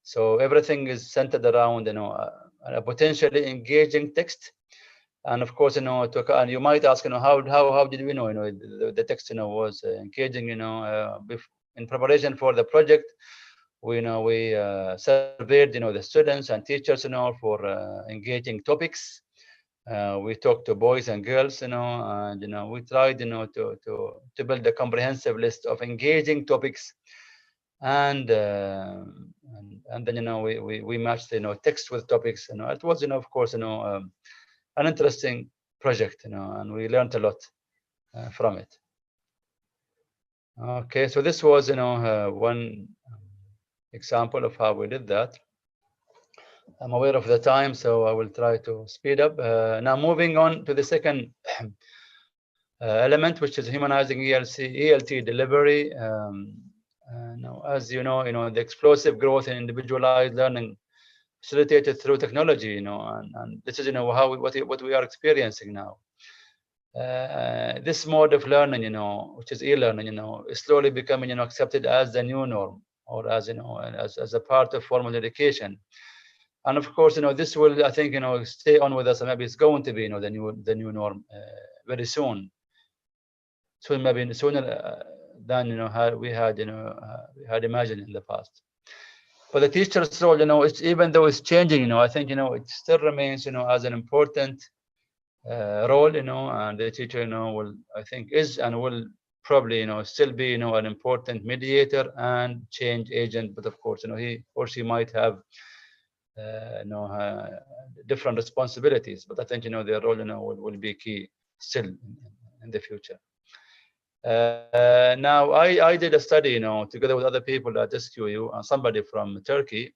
So everything is centered around, a potentially engaging text. And of course, and you might ask, how did we know, the text, was engaging, in preparation for the project. We surveyed, the students and teachers, for engaging topics. We talked to boys and girls, and we tried, to build a comprehensive list of engaging topics, and then we matched, text with topics. It was, of course, an interesting project, and we learned a lot from it. Okay, so this was, one example of how we did that. I'm aware of the time, so I will try to speed up. Now, moving on to the second element, which is humanizing ELT delivery. Now, as you know, the explosive growth in individualized learning facilitated through technology, and this is, what we are experiencing now. This mode of learning, which is e-learning, is slowly becoming, accepted as the new norm, or as, as a part of formal education. And of course, this will, I think, stay on with us, and maybe it's going to be, the new norm very soon. So maybe sooner than we had imagined in the past. But the teacher's role, it's, even though it's changing, I think, it still remains, as an important role, and the teacher, will, I think, is and will probably, still be, an important mediator and change agent. But of course, he or she might have different responsibilities, but I think, their role, will be key still in the future. Now, I did a study, together with other people at SQU, and somebody from Turkey.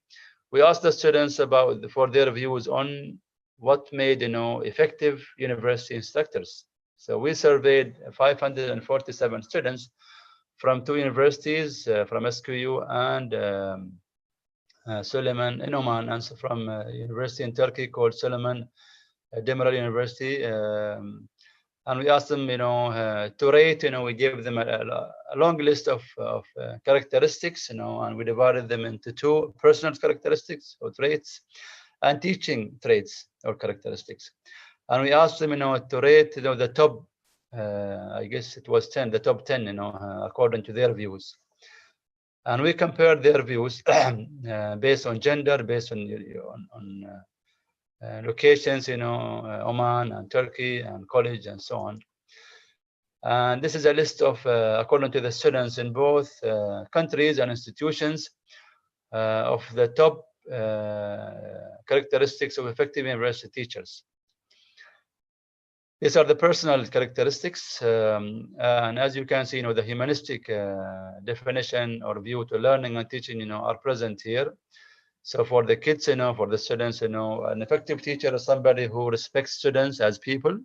We asked the students for their views on what made, effective university instructors. So we surveyed 547 students from 2 universities, from SQU and Suleiman in Oman, and from a university in Turkey called Suleiman Demirel University. And we asked them, to rate. We gave them a long list of characteristics, and we divided them into 2: personal characteristics or traits, and teaching traits or characteristics. And we asked them, to rate, the top, I guess it was 10, the top 10, according to their views. And we compared their views based on gender, based on locations, Oman and Turkey and college and so on. And this is a list of, according to the students in both countries and institutions, of the top characteristics of effective university teachers. These are the personal characteristics, and as you can see, the humanistic definition or view to learning and teaching, are present here. So for the kids, for the students, an effective teacher is somebody who respects students as people,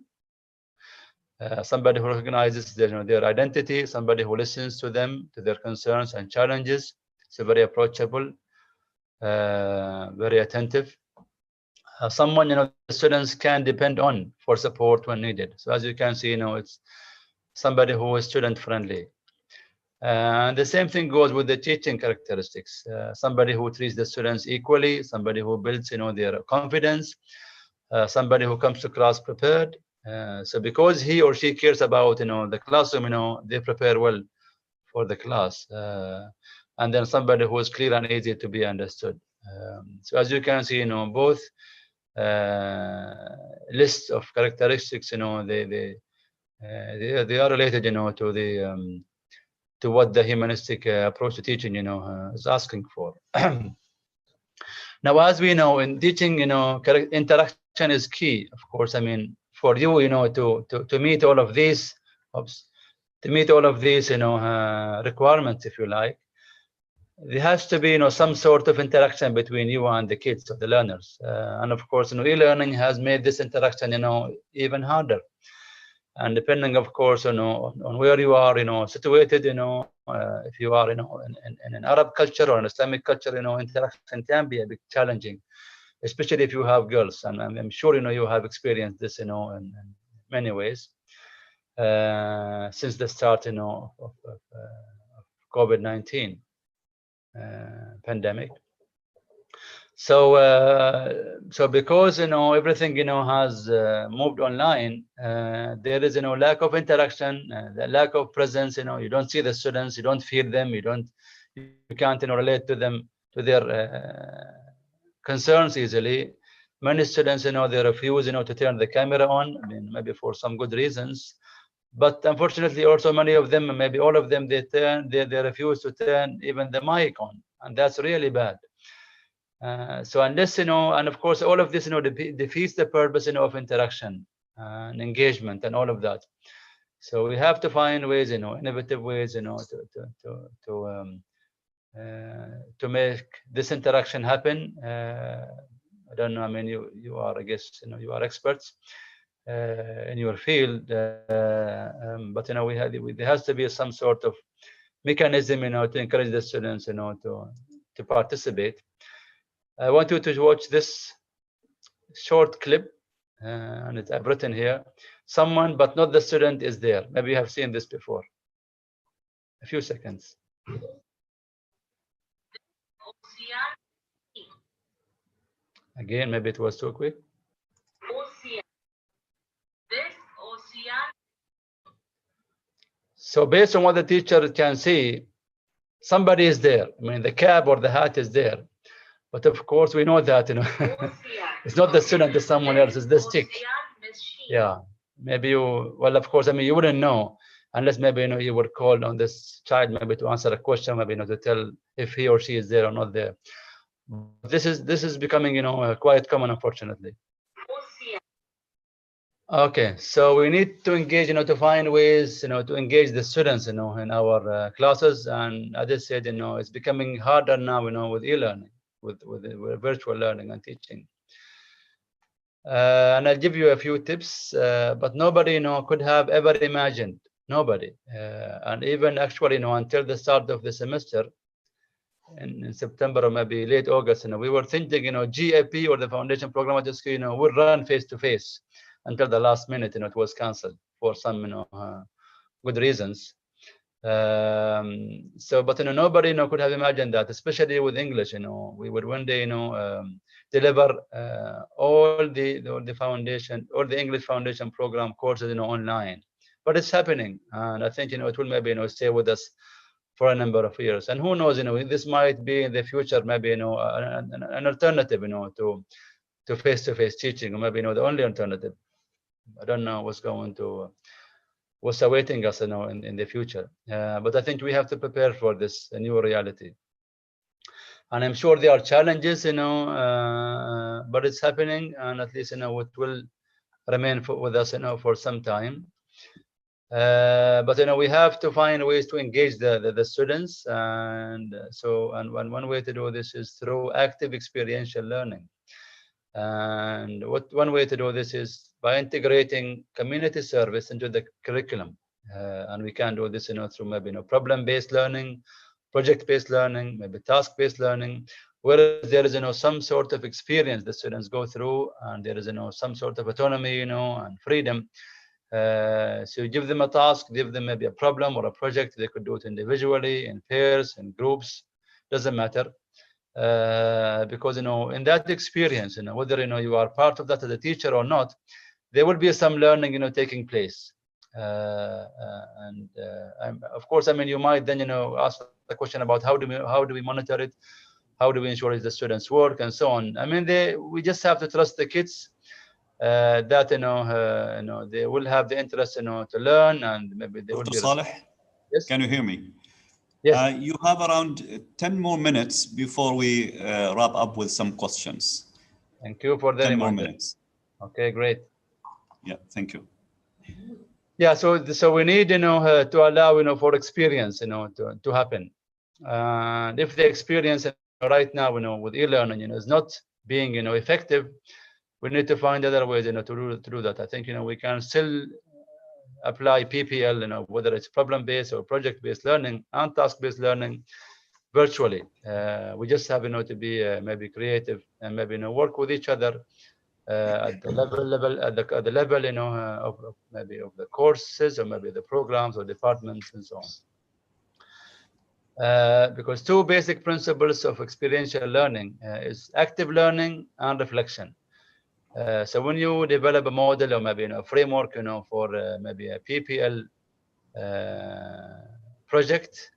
somebody who recognizes their identity, somebody who listens to them, to their concerns and challenges. So very approachable, very attentive. Someone the students can depend on for support when needed. So as you can see, it's somebody who is student friendly. And the same thing goes with the teaching characteristics. Somebody who treats the students equally, somebody who builds their confidence, somebody who comes to class prepared. So because he or she cares about the classroom, they prepare well for the class. And then somebody who is clear and easy to be understood. So as you can see, both lists of characteristics, they are related, to the to what the humanistic approach to teaching, is asking for. Now, as we know, in teaching, interaction is key. Of course, I mean, for you, to meet all of these, requirements, if you like, there has to be some sort of interaction between you and the kids or the learners, and of course e-learning has made this interaction even harder, and depending of course on where you are situated, if you are in an Arab culture or an Islamic culture, interaction can be a bit challenging, especially if you have girls, and I'm sure you have experienced this in many ways since the start of COVID-19 pandemic. So so because everything has moved online, there is lack of interaction, the lack of presence. You don't see the students, you don't feel them, you can't relate to them, to their concerns easily. Many students they refuse to turn the camera on. I mean, maybe for some good reasons, but unfortunately also many of them, maybe all of them, they refuse to turn even the mic on, and that's really bad. So unless and of course all of this defeats the purpose of interaction and engagement and all of that. So we have to find ways, innovative ways, to make this interaction happen. I don't know. I mean, you are, I guess, you are experts in your field, but there has to be some sort of mechanism, to encourage the students, to participate. I want you to watch this short clip, and I've written here, someone but not the student is there. Maybe you have seen this before. A few seconds. Again, maybe it was too quick. So based on what the teacher can see, somebody is there. I mean, the cap or the hat is there. But of course, we know that, it's not the student, it's someone else, it's the stick. Yeah, maybe you, well, of course, I mean, you wouldn't know unless maybe, you were called on this child, maybe to answer a question, maybe, to tell if he or she is there or not there. This is becoming, quite common, unfortunately. Okay, so we need to engage, to find ways, to engage the students, in our classes. And as I said, it's becoming harder now, with e-learning, with virtual learning and teaching. And I'll give you a few tips, but nobody, could have ever imagined, nobody. And even actually, until the start of the semester, in September or maybe late August, we were thinking, GAP or the foundation program at the school, would run face-to-face until the last minute, it was cancelled for some, good reasons. So, but nobody, could have imagined that, especially with English. We would one day, deliver all the foundation or the English foundation program courses, online. But it's happening, and I think it will maybe stay with us for a number of years. And who knows, this might be in the future, maybe an alternative, to face-to-face teaching, or maybe the only alternative. I don't know what's awaiting us, in the future. But I think we have to prepare for this new reality. And I'm sure there are challenges, but it's happening, and at least it will remain with us, for some time. But we have to find ways to engage the students, and one way to do this is through active experiential learning. And one way to do this is by integrating community service into the curriculum. And we can do this, through maybe problem-based learning, project-based learning, maybe task-based learning, where there is some sort of experience the students go through, and there is some sort of autonomy, and freedom. So you give them a task, give them maybe a problem or a project. They could do it individually, in pairs, in groups, doesn't matter. Because in that experience, whether you are part of that as a teacher or not, there will be some learning taking place. Of course, you might then ask the question about how do we monitor it, how do we ensure the students work, and so on. We just have to trust the kids that they will have the interest to learn, and maybe they will be. Saleh, yes, can you hear me? Yes. You have around 10 more minutes before we wrap up with some questions. Thank you for the 10 reminder. more minutes. Okay, great. Yeah, thank you. Yeah, so we need to allow for experience to happen. And if the experience right now with e-learning is not being effective, we need to find other ways to do that. I think we can still apply PPL, whether it's problem-based or project-based learning and task-based learning virtually. We just have to be maybe creative and maybe work with each other at the level at the level of maybe of the courses, or maybe the programs or departments and so on. Because two basic principles of experiential learning is active learning and reflection. So when you develop a model or maybe a framework for maybe a PPL project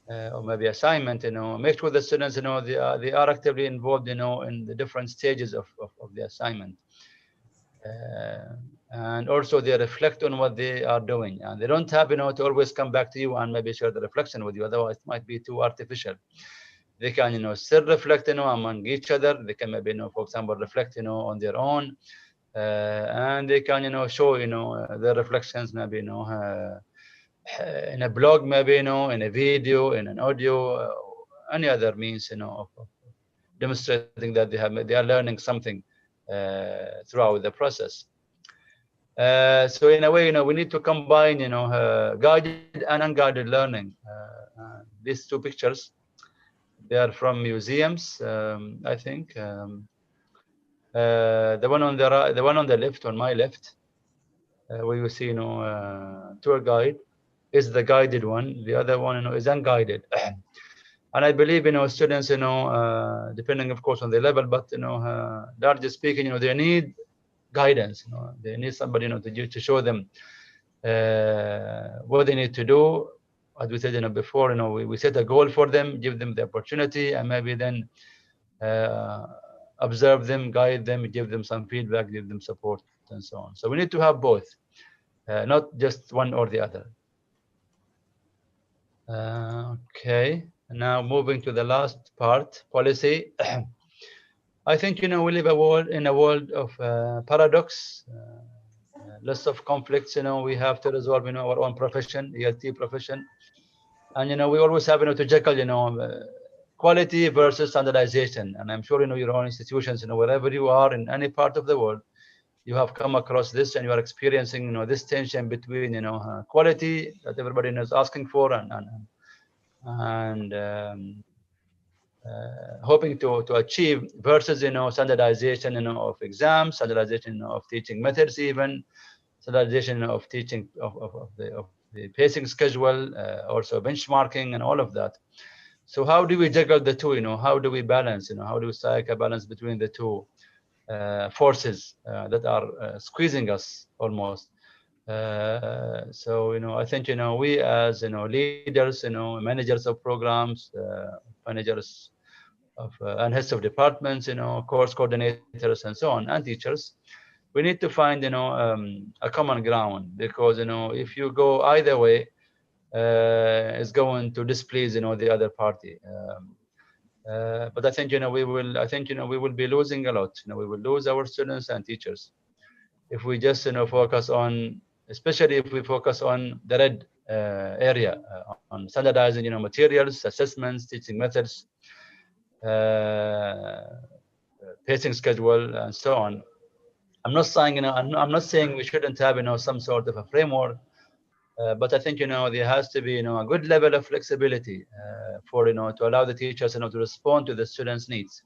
or maybe assignment, make sure the students they are actively involved in the different stages of the assignment. And also they reflect on what they are doing, and they don't have to always come back to you and maybe share the reflection with you, otherwise it might be too artificial. They can still reflect among each other. They can maybe for example reflect on their own, and they can show their reflections maybe in a blog, maybe in a video, in an audio, any other means of demonstrating that they are learning something throughout the process. So in a way, we need to combine, guided and unguided learning. These two pictures, they are from museums, I think. The one on the right, the one on the left, on my left, where you see, tour guide, is the guided one. The other one, is unguided. And I believe, students, depending, of course, on the level, but largely speaking, they need guidance. They need somebody to show them what they need to do. As we said before, we set a goal for them, give them the opportunity, and maybe then observe them, guide them, give them some feedback, give them support, and so on. So we need to have both, not just one or the other. Okay, now moving to the last part, policy. I think we live in a world of paradox, lots of conflicts. We have to resolve our own profession, ELT profession, and we always have to juggle quality versus standardization. And I'm sure your own institutions, wherever you are in any part of the world, you have come across this, and you are experiencing this tension between quality that everybody is asking for and hoping to achieve versus standardization of exams, standardization of teaching methods, even standardization of teaching of the pacing schedule, also benchmarking and all of that. So how do we juggle the two? How do we balance? How do we strike a balance between the two forces that are squeezing us almost? So I think we as leaders, managers of programs, managers of and heads of departments, course coordinators, and so on, and teachers, we need to find a common ground, because if you go either way, it's going to displease the other party. But I think we will be losing a lot. We will lose our students and teachers if we just focus on, especially if we focus on the red area, on standardizing materials, assessments, teaching methods, pacing schedule, and so on. I'm not saying I'm not saying we shouldn't have some sort of a framework, but I think there has to be a good level of flexibility for to allow the teachers to respond to the students' needs.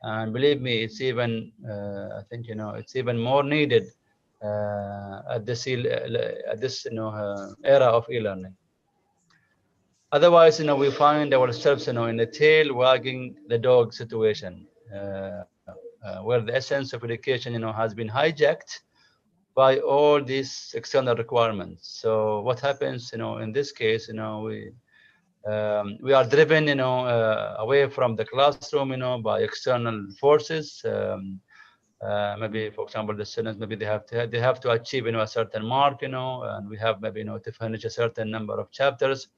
And believe me, it's even I think it's even more needed at this era of e-learning. Otherwise, we find ourselves in a tail wagging the dog situation, where the essence of education has been hijacked by all these external requirements. So what happens in this case, we are driven away from the classroom by external forces. Maybe, for example, the students, maybe they have to achieve a certain mark, and we have maybe to finish a certain number of chapters.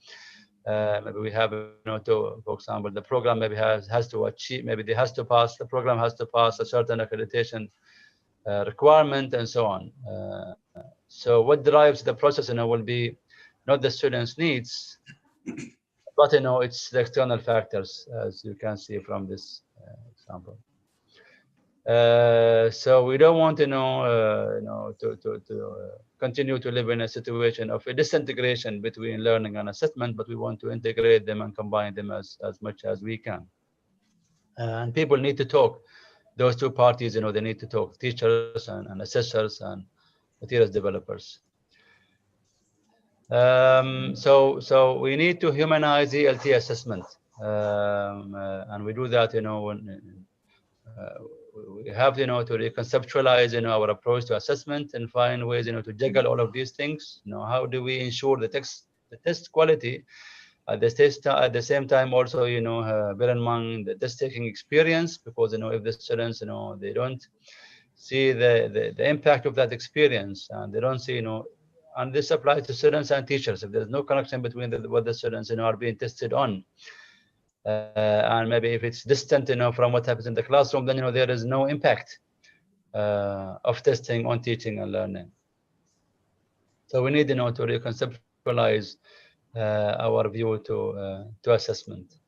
Maybe we have to, for example, the program maybe has to achieve, maybe they has to pass, the program has to pass a certain accreditation requirement, and so on. So what drives the process will be not the students' needs, but it's the external factors, as you can see from this example. So we don't want to continue to live in a situation of a disintegration between learning and assessment, but we want to integrate them and combine them as much as we can. And people need to talk. Those two parties, they need to talk, teachers and assessors and materials developers. So we need to humanize ELT assessment, and we do that, when we have, to reconceptualize, our approach to assessment and find ways, to juggle all of these things. How do we ensure the test quality at the same time also, bear in mind the test taking experience, because if the students, they don't see the impact of that experience, and they don't see, and this applies to students and teachers. If there's no connection between what the students, are being tested on, and maybe if it's distant, from what happens in the classroom, then there is no impact of testing on teaching and learning. So we need, to reconceptualize our view to assessment.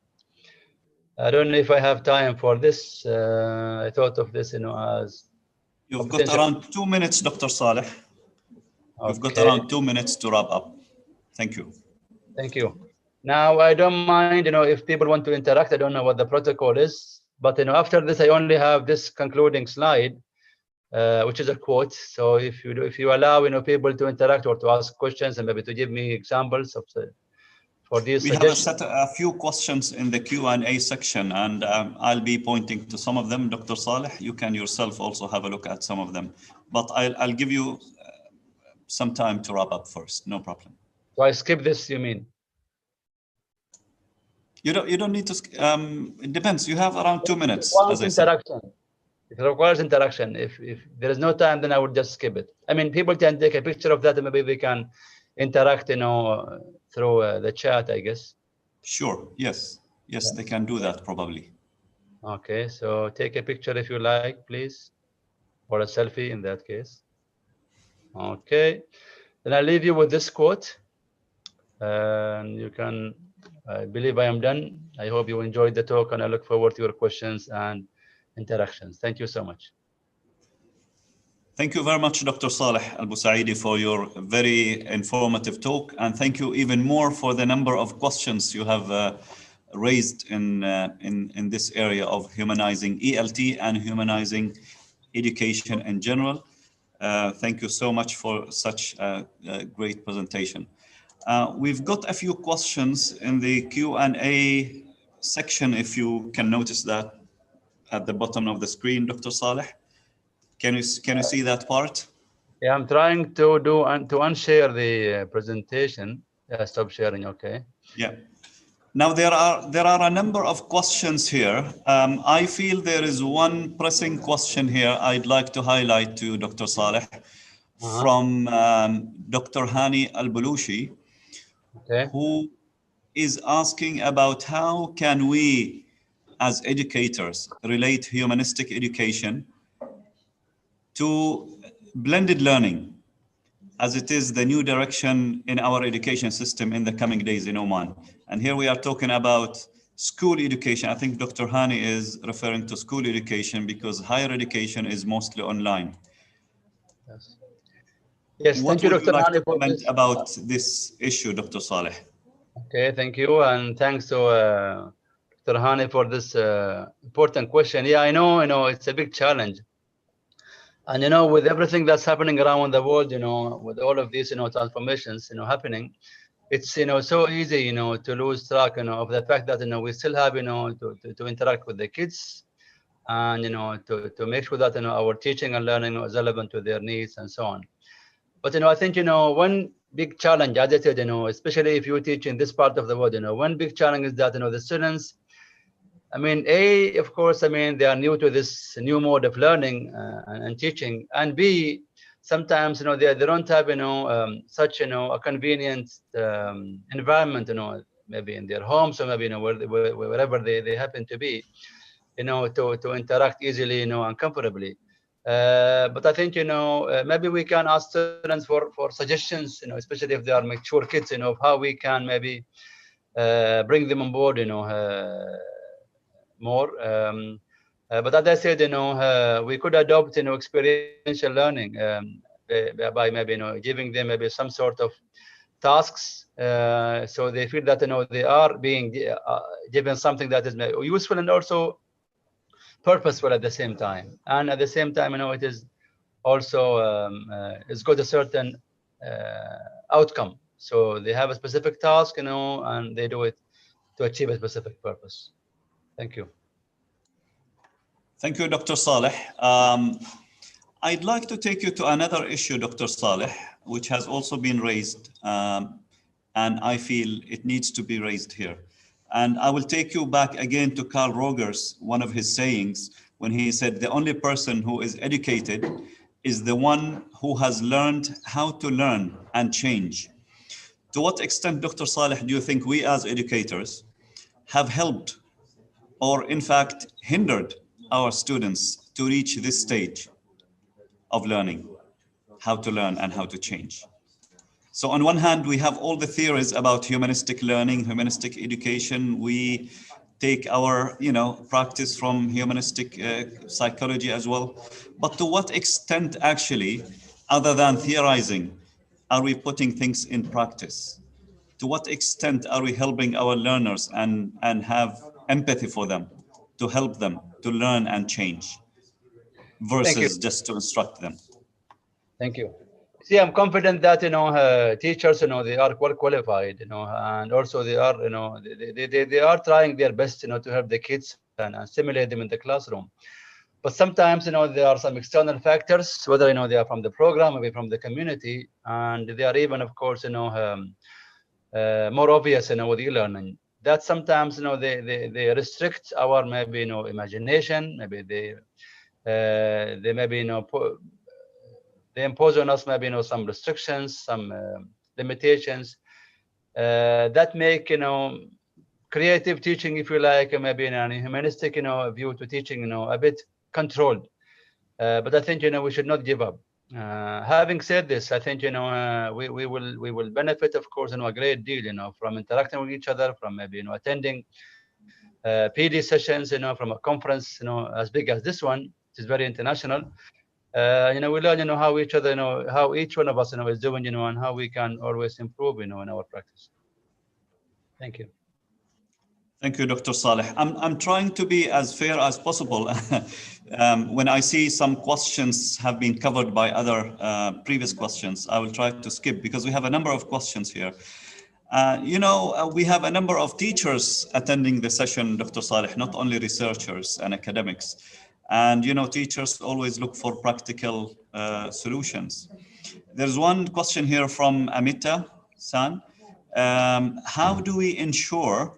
I don't know if I have time for this. I thought of this, as you've got around 2 minutes, Dr. Saleh. You've got around 2 minutes to wrap up. Thank you. Thank you. Now, I don't mind, if people want to interact. I don't know what the protocol is, but after this, I only have this concluding slide, which is a quote. So if you allow people to interact or to ask questions and maybe to give me examples of for these suggestions. We have a few questions in the Q&A section, and I'll be pointing to some of them. Dr. Saleh, you can yourself also have a look at some of them, but I'll give you some time to wrap up first. No problem. So I skip this, you mean? You don't need to. It depends. You have around 2 minutes. As I said. It requires interaction. If there is no time, then I would just skip it. I mean, people can take a picture of that, and maybe they can interact, through the chat, I guess. Sure. Yes. Yes, they can do that probably. Okay. So take a picture if you like, please, or a selfie in that case. Okay. Then I leave you with this quote, and you can. I believe I am done. I hope you enjoyed the talk, and I look forward to your questions and interactions. Thank you so much. Thank you very much, Dr. Saleh Al-Busaidi, for your very informative talk, and thank you even more for the number of questions you have raised in this area of humanizing ELT and humanizing education in general. Thank you so much for such a great presentation. We've got a few questions in the Q&A section, if you can notice that at the bottom of the screen, Dr. Saleh. Can you see that part? Yeah, I'm trying to unshare the presentation. Stop sharing. Okay. Yeah. Now there are a number of questions here. I feel there is one pressing question here I'd like to highlight to Dr. Saleh from Dr. Hani Al-Bulushi, who is asking about how can we as educators relate humanistic education to blended learning, as it is the new direction in our education system in the coming days in Oman. And here we are talking about school education. I think Dr. Hani is referring to school education because higher education is mostly online. Yes. Yes, What thank you, would Dr. you like Hani, to for comment this. about this issue, Dr. Saleh? Okay, thank you, and thanks to Dr. Hani for this important question. Yeah, I know, it's a big challenge. And, with everything that's happening around the world, with all of these, transformations, happening, it's, so easy, to lose track, of the fact that, we still have, to interact with the kids and, to make sure that, our teaching and learning is relevant to their needs and so on. But, I think, one big challenge, as I said, especially if you teach in this part of the world, one big challenge is that, the students, I mean, of course, I mean, they are new to this new mode of learning and teaching. And B, sometimes, they don't have, such, a convenient environment, maybe in their homes or maybe, wherever they happen to be, to interact easily, and comfortably. But I think, maybe we can ask students for suggestions, especially if they are mature kids, of how we can maybe bring them on board, more. But as I said, we could adopt, experiential learning by maybe, giving them maybe some sort of tasks, so they feel that, they are being given something that is useful and also purposeful at the same time. And at the same time, it is also it's got a certain outcome. So they have a specific task, and they do it to achieve a specific purpose. Thank you. Thank you, Dr. Saleh. I'd like to take you to another issue, Dr. Saleh, which has also been raised, and I feel it needs to be raised here. And I will take you back again to Carl Rogers, one of his sayings, when he said, the only person who is educated is the one who has learned how to learn and change. To what extent, Dr. Saleh, do you think we as educators have helped or in fact hindered our students to reach this stage of learning, how to learn and how to change? So on one hand, we have all the theories about humanistic learning, humanistic education. We take our, practice from humanistic psychology as well. But to what extent actually, other than theorizing, are we putting things in practice? To what extent are we helping our learners and have empathy for them, to help them to learn and change versus just to instruct them? Thank you. See, I'm confident that, teachers, they are well qualified, and also they are, they are trying their best, to help the kids and stimulate them in the classroom. But sometimes, there are some external factors, whether, they are from the program, maybe from the community, and they are even, of course, more obvious, with e-learning. That sometimes, they restrict our maybe, imagination. Maybe they maybe, they impose on us maybe, some restrictions, some limitations that make, creative teaching, if you like, maybe in a humanistic, view to teaching, a bit controlled. But I think, we should not give up. Having said this, I think, we will benefit, of course, a great deal, from interacting with each other, from maybe, attending PD sessions, from a conference, as big as this one, which is very international. We learn, how each other, how each one of us, is doing, and how we can always improve, in our practice. Thank you. Thank you, Dr. Saleh. I'm trying to be as fair as possible. When I see some questions have been covered by other previous questions, I will try to skip because we have a number of questions here. We have a number of teachers attending the session, Dr. Saleh, not only researchers and academics. And, teachers always look for practical solutions. There's one question here from Amita San. How do we ensure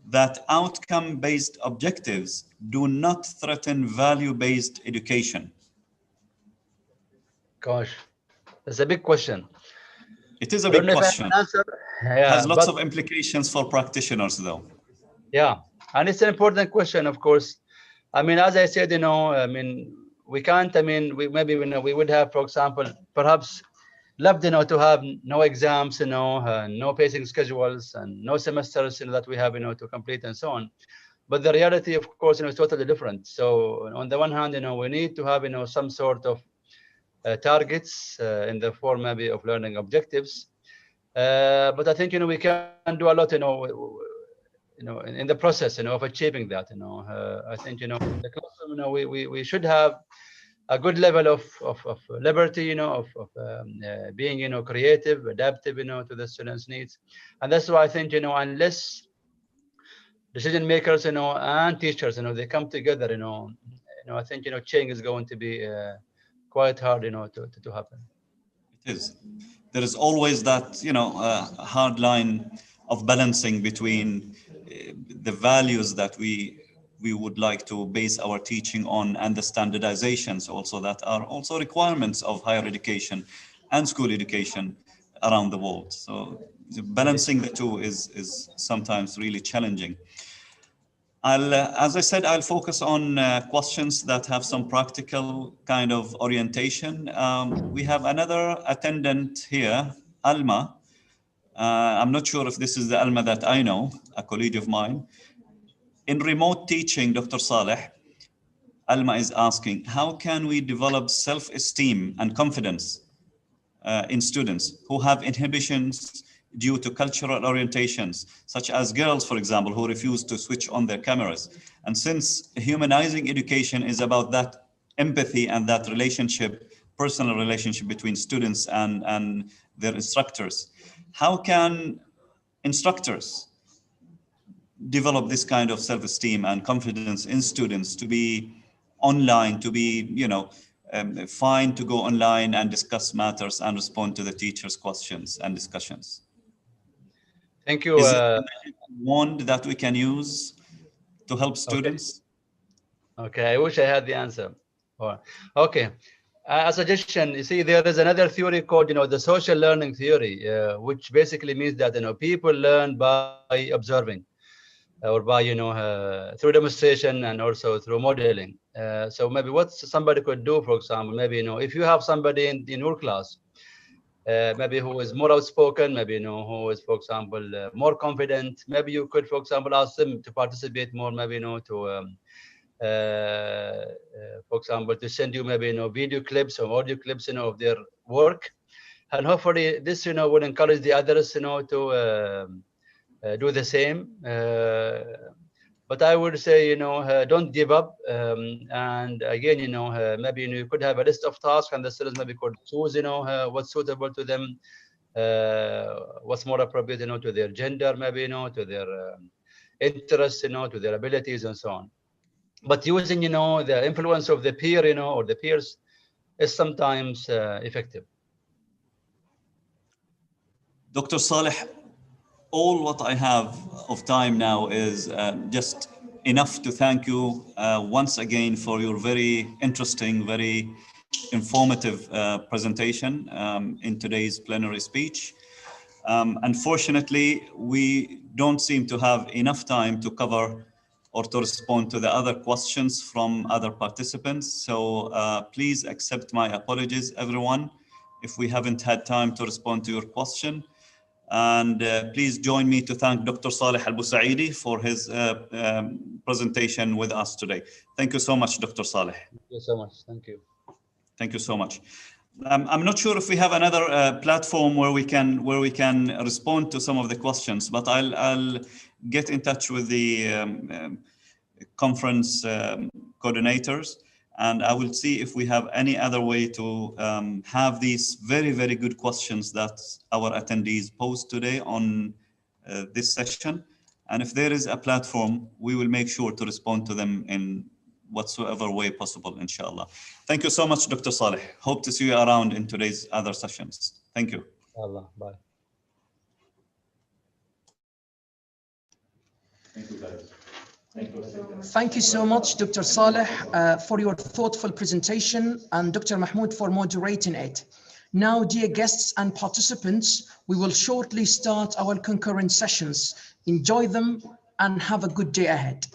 that outcome-based objectives do not threaten value-based education? Gosh, that's a big question. It is a big question. It has lots of implications for practitioners, though. Yeah, and it's an important question, of course. I mean, as I said, we can't, I mean, maybe we would have, for example, perhaps loved, to have no exams, no pacing schedules and no semesters, that we have, to complete and so on. But the reality, of course, is totally different. So on the one hand, we need to have, some sort of targets in the form maybe of learning objectives. But I think, we can do a lot, in the process, of achieving that. I think, in the classroom, we should have a good level of liberty, of being, creative, adaptive, to the students' needs. And that's why I think, unless decision makers, and teachers, they come together, I think, change is going to be quite hard, to happen. It is. There is always that, hard line of balancing between the values that we would like to base our teaching on and the standardizations also that are also requirements of higher education and school education around the world. So balancing the two is sometimes really challenging. As I said, I'll focus on questions that have some practical kind of orientation. We have another attendant here, Alma. I'm not sure if this is the Alma that I know, a colleague of mine. In remote teaching, Dr. Saleh, Alma is asking, how can we develop self-esteem and confidence in students who have inhibitions due to cultural orientations, such as girls, for example, who refuse to switch on their cameras? And since humanizing education is about that empathy and that relationship, personal relationship between students and their instructors, how can instructors develop this kind of self-esteem and confidence in students to be online, to be, fine to go online and discuss matters and respond to the teacher's questions and discussions? Thank you. Is it a wand that we can use to help students? Okay, I wish I had the answer. Okay. A suggestion, you see, there is another theory called, the social learning theory, which basically means that, people learn by observing, or by, through demonstration and also through modeling. So maybe what somebody could do, for example, maybe, if you have somebody in your class, maybe who is more outspoken, maybe, who is, for example, more confident, maybe you could, for example, ask them to participate more, maybe, to, for example, to send you maybe, video clips or audio clips, of their work. And hopefully this, would encourage the others, to do the same. But I would say, don't give up. And again, maybe you could have a list of tasks, and the students maybe could choose, what's suitable to them, what's more appropriate, to their gender, maybe, to their interests, to their abilities, and so on. But using, the influence of the peer, or the peers, is sometimes effective. Dr. Saleh, all what I have of time now is just enough to thank you once again for your very interesting, very informative presentation in today's plenary speech. Unfortunately, we don't seem to have enough time to cover or to respond to the other questions from other participants. So please accept my apologies, everyone, if we haven't had time to respond to your question. And please join me to thank Dr. Saleh Al-Busaidi for his presentation with us today. Thank you so much, Dr. Saleh. Thank you so much. Thank you. Thank you so much. I'm not sure if we have another platform where we can respond to some of the questions, but I'll get in touch with the conference coordinators, and I will see if we have any other way to have these very, very good questions that our attendees posed today on this session. And if there is a platform, we will make sure to respond to them in whatsoever way possible, inshallah. Thank you so much, Dr. Saleh. Hope to see you around in today's other sessions. Thank you. Allah, bye. Thank you, guys. Thank you so much, Dr. Saleh, for your thoughtful presentation, and Dr. Mahmoud for moderating it. Now, dear guests and participants, we will shortly start our concurrent sessions. Enjoy them and have a good day ahead.